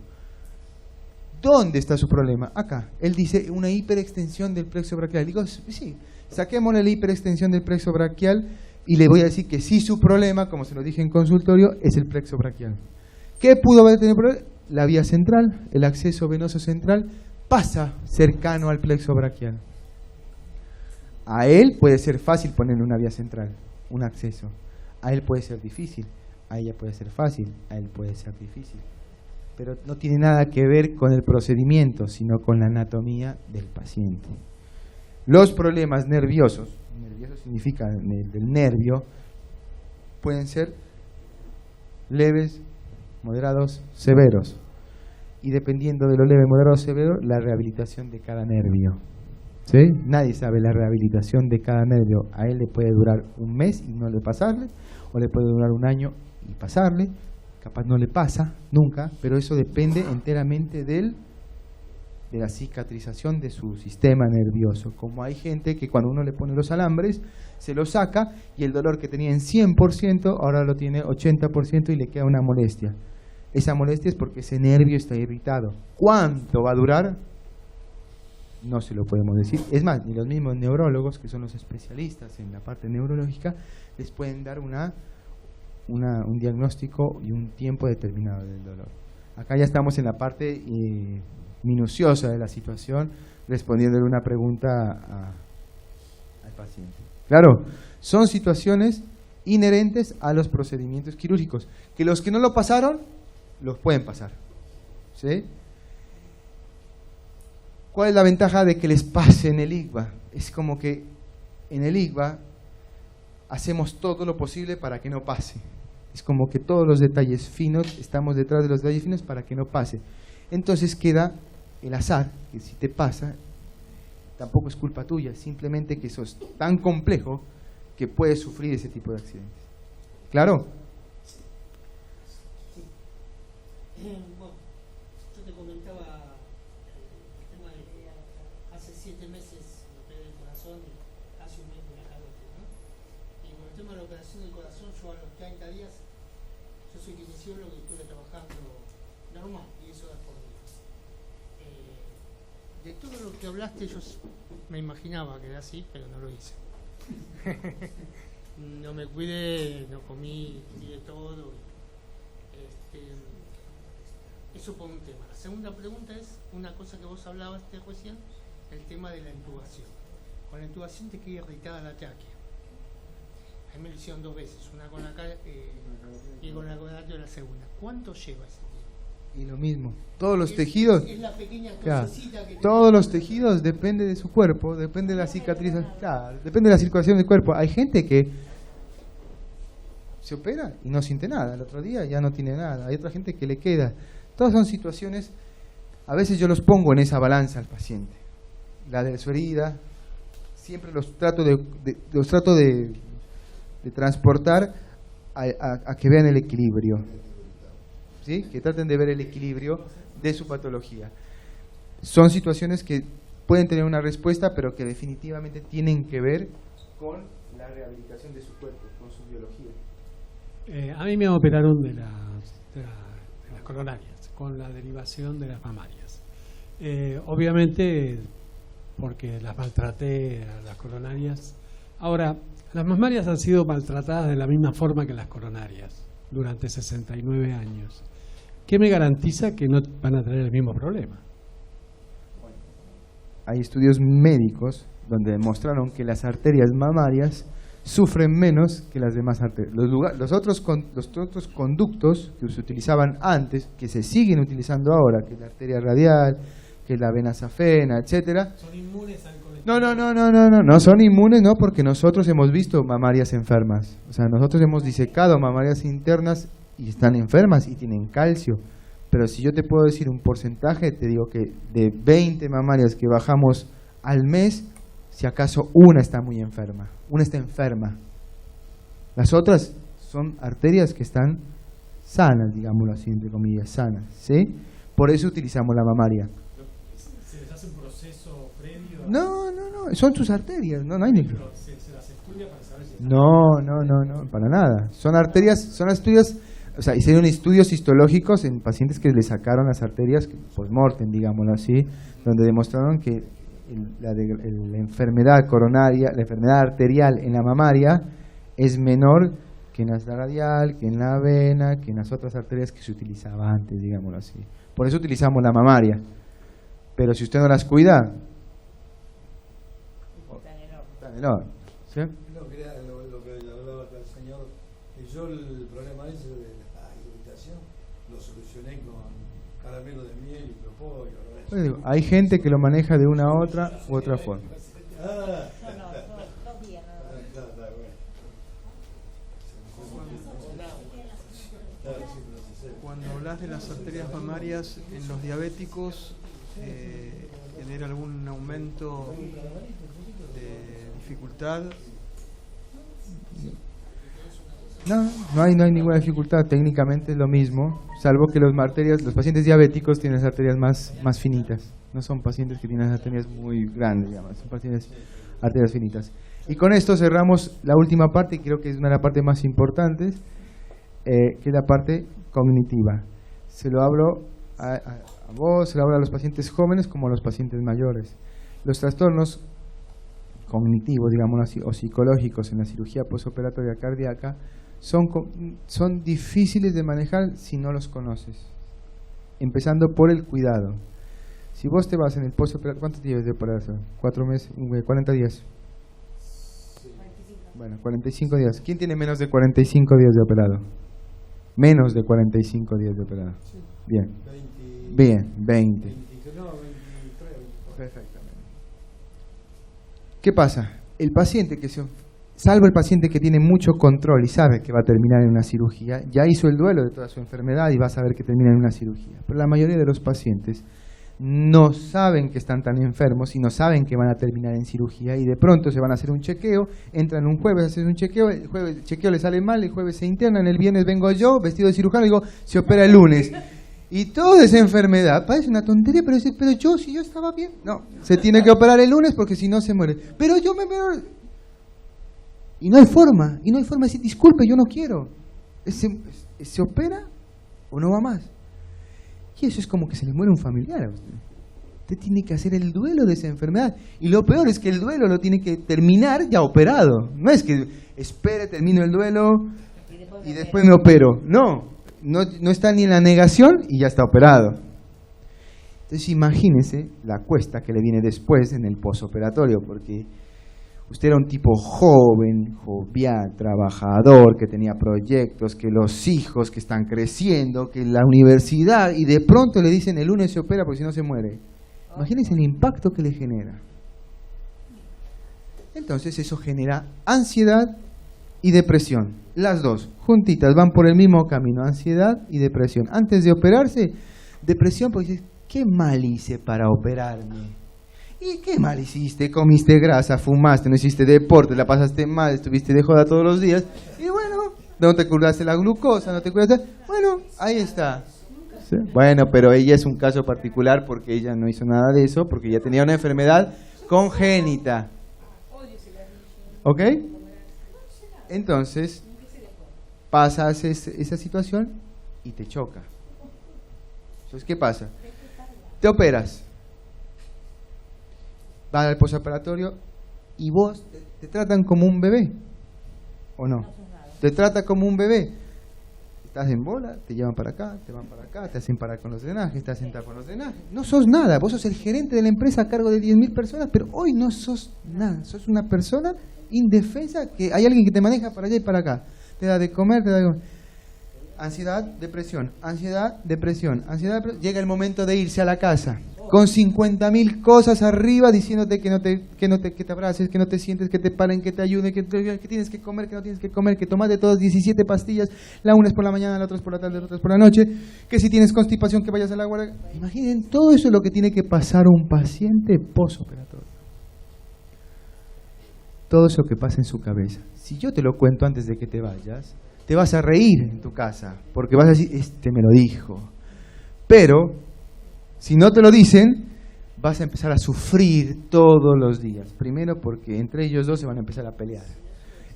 ¿Dónde está su problema? Acá. Él dice una hiperextensión del plexo braquial. Digo, sí, saquémosle la hiperextensión del plexo braquial y le voy a decir que sí, su problema, como se lo dije en consultorio, es el plexo braquial. ¿Qué pudo haber tenido problema? La vía central, el acceso venoso central, pasa cercano al plexo braquial. A él puede ser fácil ponerle una vía central, un acceso. A él puede ser difícil, a ella puede ser fácil, a él puede ser difícil. Pero no tiene nada que ver con el procedimiento, sino con la anatomía del paciente. Los problemas nervioso significa del nervio, pueden ser leves, moderados, severos. Y dependiendo de lo leve, moderado o severo, la rehabilitación de cada nervio. ¿Sí? Nadie sabe la rehabilitación de cada nervio. A él le puede durar un mes y no le pasarle, o le puede durar un año y pasarle. Capaz no le pasa nunca, pero eso depende enteramente de la cicatrización de su sistema nervioso. Como hay gente que cuando uno le pone los alambres, se lo saca y el dolor que tenía en 100% ahora lo tiene 80% y le queda una molestia. Esa molestia es porque ese nervio está irritado. ¿Cuánto va a durar? No se lo podemos decir. Es más, ni los mismos neurólogos, que son los especialistas en la parte neurológica, les pueden dar un diagnóstico y un tiempo determinado del dolor. Acá ya estamos en la parte minuciosa de la situación, respondiéndole una pregunta al paciente. Claro, son situaciones inherentes a los procedimientos quirúrgicos, que los que no lo pasaron, los pueden pasar. ¿Sí? ¿Cuál es la ventaja de que les pase en el IGVA? Es como que en el IGVA hacemos todo lo posible para que no pase. Es como que todos los detalles finos, estamos detrás de los detalles finos para que no pase. Entonces queda el azar, que si te pasa, tampoco es culpa tuya, simplemente que sos tan complejo que puedes sufrir ese tipo de accidentes. ¿Claro? Bueno, yo te comentaba el tema de que hace 7 meses me operé el corazón y hace un mes de la carótida, ¿no? Y con el tema de la operación del corazón, yo a los 30 días, yo soy kinesiólogo y estuve trabajando normal, 10 horas por día. De todo lo que hablaste, yo me imaginaba que era así, pero no lo hice. No me cuidé, no comí, tiré todo. Eso por un tema. La segunda pregunta es una cosa que vos hablabas recién, el tema de la intubación. Con la intubación te queda irritada la tráquea. A mí me lo hicieron 2 veces, una con la y con la coronatoria la segunda. ¿Cuánto lleva ese tiempo? Y lo mismo, todos los tejidos, es la pequeña claro, tosecita que todos los tejidos depende de su cuerpo, depende de la cicatriz, claro, depende de la circulación del cuerpo. Hay gente que se opera y no siente nada, el otro día ya no tiene nada, hay otra gente que le queda. Todas son situaciones, a veces yo los pongo en esa balanza al paciente, la de su herida, siempre los trato de transportar a que vean el equilibrio, ¿sí? Que traten de ver el equilibrio de su patología. Son situaciones que pueden tener una respuesta, pero que definitivamente tienen que ver con la rehabilitación de su cuerpo, con su biología. A mí me operaron de las coronarias, con la derivación de las mamarias. Obviamente, porque las maltraté a las coronarias. Ahora, las mamarias han sido maltratadas de la misma forma que las coronarias durante 69 años. ¿Qué me garantiza que no van a tener el mismo problema? Hay estudios médicos donde demostraron que las arterias mamarias sufren menos que las demás arterias. Los otros conductos que se utilizaban antes, que se siguen utilizando ahora, que es la arteria radial, que es la vena safena, etcétera. ¿Son inmunes al colesterol? No son inmunes, no, porque nosotros hemos visto mamarias enfermas. O sea, nosotros hemos disecado mamarias internas y están enfermas y tienen calcio. Pero si yo te puedo decir un porcentaje, te digo que de 20 mamarias que bajamos al mes, si acaso una está muy enferma, una está enferma. Las otras son arterias que están sanas, digámoslo así, entre comillas, sanas, ¿sí? Por eso utilizamos la mamaria. ¿Se les hace un proceso previo? No, son sus arterias, no hay ningún. ¿Se las estudia para saber si No, para nada. Son arterias, o sea, hicieron estudios histológicos en pacientes que le sacaron las arterias post-mortem, digámoslo así, donde demostraron que la enfermedad coronaria, la enfermedad arterial en la mamaria es menor que en la radial, que en la vena, que en las otras arterias que se utilizaba antes, digámoslo así. Por eso utilizamos la mamaria. Pero si usted no las cuida, están enormes. ¿Sí? Lo que hablaba acá el señor, yo el problema ese de la irritación lo solucioné con caramelo de miel y propóleo. Hay gente que lo maneja de una u otra forma. Cuando hablas de las arterias mamarias en los diabéticos, ¿genera algún aumento de dificultad? No hay ninguna dificultad, técnicamente es lo mismo, salvo que los pacientes diabéticos tienen las arterias más finitas, no son pacientes que tienen las arterias muy grandes, digamos, son pacientes arterias finitas. Y con esto cerramos la última parte, y creo que es una de las partes más importantes, que es la parte cognitiva. Se lo hablo a vos, se lo hablo a los pacientes jóvenes como a los pacientes mayores. Los trastornos cognitivos, digámoslo así, o psicológicos en la cirugía postoperatoria cardíaca son difíciles de manejar si no los conoces, empezando por el cuidado. Si vos te vas en el postoperatorio, ¿cuántos días de operación? 4 meses, 40 días. Bueno, 45 días. ¿Quién tiene menos de 45 días de operado? Menos de 45 días de operado. Bien. 20. Perfectamente. ¿Qué pasa? El paciente que salvo el paciente que tiene mucho control y sabe que va a terminar en una cirugía, ya hizo el duelo de toda su enfermedad y va a saber que termina en una cirugía. Pero la mayoría de los pacientes no saben que están tan enfermos y no saben que van a terminar en cirugía, y de pronto se van a hacer un chequeo, entran un jueves a hacer un chequeo, el jueves el chequeo le sale mal, el jueves se internan, el viernes vengo yo vestido de cirujano y digo, se opera el lunes. Y toda esa enfermedad, parece una tontería, pero dice, pero yo, si yo estaba bien, no, se tiene que operar el lunes porque si no se muere. Pero yo me veo... Y no hay forma de decir, disculpe, yo no quiero. ¿Se opera o no va más? Y eso es como que se le muere un familiar a usted. Usted tiene que hacer el duelo de esa enfermedad. Y lo peor es que el duelo lo tiene que terminar ya operado. No es que espere, termino el duelo y después me opero. No está ni en la negación y ya está operado. Entonces imagínese la cuesta que le viene después en el posoperatorio, porque usted era un tipo joven, jovial, trabajador, que tenía proyectos, que los hijos que están creciendo, que la universidad, y de pronto le dicen el lunes se opera porque si no se muere. Imagínense el impacto que le genera. Entonces eso genera ansiedad y depresión. Las dos, juntitas, van por el mismo camino, ansiedad y depresión. Antes de operarse, depresión porque dices, ¿qué mal hice para operarme? ¿Y qué mal hiciste? Comiste grasa, fumaste, no hiciste deporte, la pasaste mal, estuviste de joda todos los días. Y bueno, no te curaste la glucosa, no te curaste... Bueno, ahí está. ¿Sí? Bueno, pero ella es un caso particular porque ella no hizo nada de eso, porque ella tenía una enfermedad congénita. ¿Ok? Entonces, pasas esa situación y te choca. Entonces, ¿qué pasa? Te operas. Vas al posoperatorio y vos te tratan como un bebé, ¿o no? Te trata como un bebé. Estás en bola, te llevan para acá, te van para acá, te hacen parar con los drenajes, te hacen con los drenajes. No sos nada, vos sos el gerente de la empresa a cargo de 10.000 personas, pero hoy no sos nada, sos una persona indefensa que hay alguien que te maneja para allá y para acá. Te da de comer, te da de comer. Ansiedad, depresión, ansiedad, depresión, ansiedad, depresión. Llega el momento de irse a la casa con 50.000 cosas arriba diciéndote que te abraces, que no te sientes, que te paren, que te ayuden, que tienes que comer, que no tienes que comer, que tomas de todas 17 pastillas, la una es por la mañana, la otra es por la tarde, la otra es por la noche, que si tienes constipación que vayas a la guardia. Imaginen, todo eso es lo que tiene que pasar un paciente posoperatorio. Todo eso que pasa en su cabeza. Si yo te lo cuento antes de que te vayas, te vas a reír en tu casa, porque vas a decir, este me lo dijo. Pero si no te lo dicen, vas a empezar a sufrir todos los días. Primero porque entre ellos dos se van a empezar a pelear.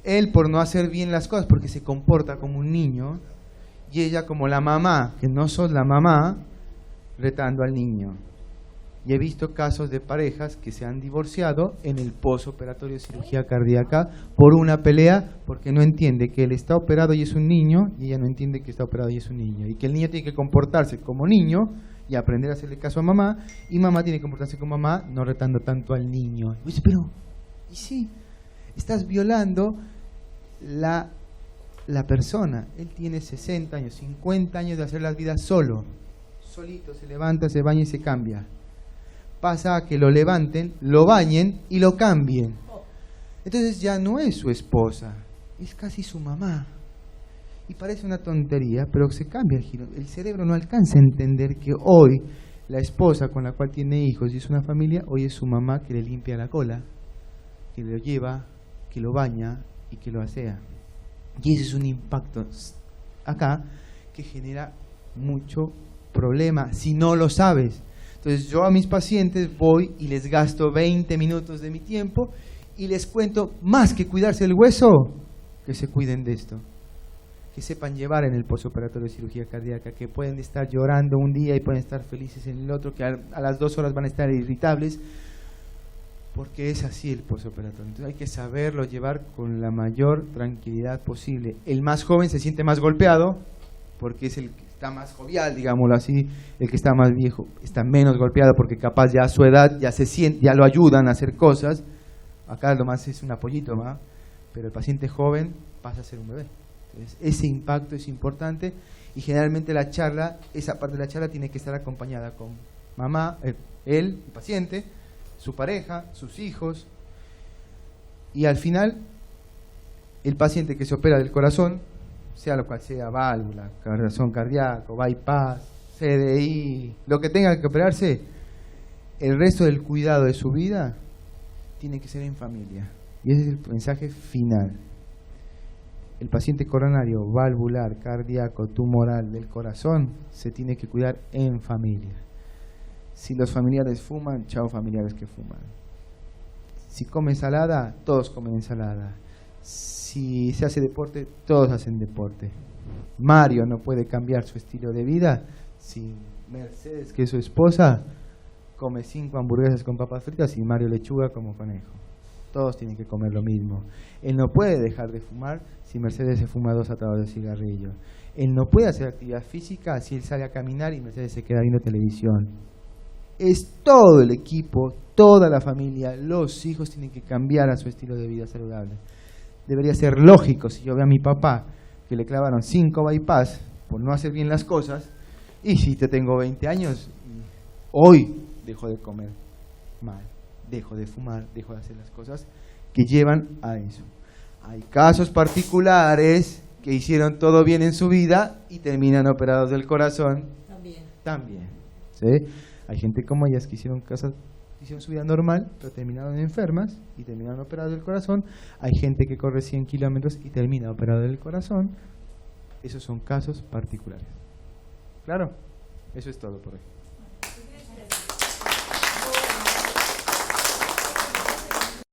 Él por no hacer bien las cosas, porque se comporta como un niño, y ella como la mamá, que no sos la mamá, retando al niño. Y he visto casos de parejas que se han divorciado en el posoperatorio de cirugía cardíaca por una pelea, porque no entiende que él está operado y es un niño, y ella no entiende que está operado y es un niño. Y que el niño tiene que comportarse como niño y aprender a hacerle caso a mamá, y mamá tiene que comportarse como mamá, no retando tanto al niño. Y dice, pero, ¿y sí? Estás violando la persona. Él tiene 60 años, 50 años de hacer las vidas solo. Solito, se levanta, se baña y se cambia. Pasa a que lo levanten, lo bañen y lo cambien. Entonces ya no es su esposa, es casi su mamá. Y parece una tontería, pero se cambia el giro. El cerebro no alcanza a entender que hoy la esposa con la cual tiene hijos y es una familia, hoy es su mamá que le limpia la cola, que lo lleva, que lo baña y que lo asea. Y ese es un impacto acá que genera mucho problema si no lo sabes. Entonces yo a mis pacientes voy y les gasto 20 minutos de mi tiempo y les cuento más que cuidarse el hueso, que se cuiden de esto. Que sepan llevar en el posoperatorio de cirugía cardíaca, que pueden estar llorando un día y pueden estar felices en el otro, que a las 2 horas van a estar irritables, porque es así el posoperatorio. Entonces hay que saberlo llevar con la mayor tranquilidad posible. El más joven se siente más golpeado, porque es el que está más jovial, digámoslo así. El que está más viejo está menos golpeado, porque capaz ya a su edad ya se siente, ya lo ayudan a hacer cosas. Acá lo más es un apoyito, ¿va? Pero el paciente joven pasa a ser un bebé. Entonces, ese impacto es importante, y generalmente la charla, esa parte de la charla tiene que estar acompañada con mamá, él, el paciente, su pareja, sus hijos, y al final El paciente que se opera del corazón, sea lo cual sea, válvula, corazón cardíaco, bypass, CDI, lo que tenga que operarse, el resto del cuidado de su vida tiene que ser en familia. Y ese es el mensaje final. El paciente coronario, valvular, cardíaco, tumoral del corazón se tiene que cuidar en familia. Si los familiares fuman, chao familiares que fuman. Si come ensalada, todos comen ensalada. Si se hace deporte, todos hacen deporte. Mario no puede cambiar su estilo de vida si Mercedes, que es su esposa, come 5 hamburguesas con papas fritas y Mario lechuga como conejo. Todos tienen que comer lo mismo. Él no puede dejar de fumar si Mercedes se fuma 2 atados de cigarrillo. Él no puede hacer actividad física si él sale a caminar y Mercedes se queda viendo televisión. Es todo el equipo, toda la familia, los hijos tienen que cambiar a su estilo de vida saludable. Debería ser lógico si yo veo a mi papá que le clavaron 5 bypass por no hacer bien las cosas, y si te tengo 20 años, hoy dejo de comer mal, dejo de fumar, dejo de hacer las cosas que llevan a eso. Hay casos particulares que hicieron todo bien en su vida y terminan operados del corazón también. ¿Sí? Hay gente como ellas que hicieron su vida normal, pero terminaron enfermas y terminaron operados del corazón. Hay gente que corre 100 kilómetros y termina operado del corazón. Esos son casos particulares. ¿Claro? Eso es todo por hoy.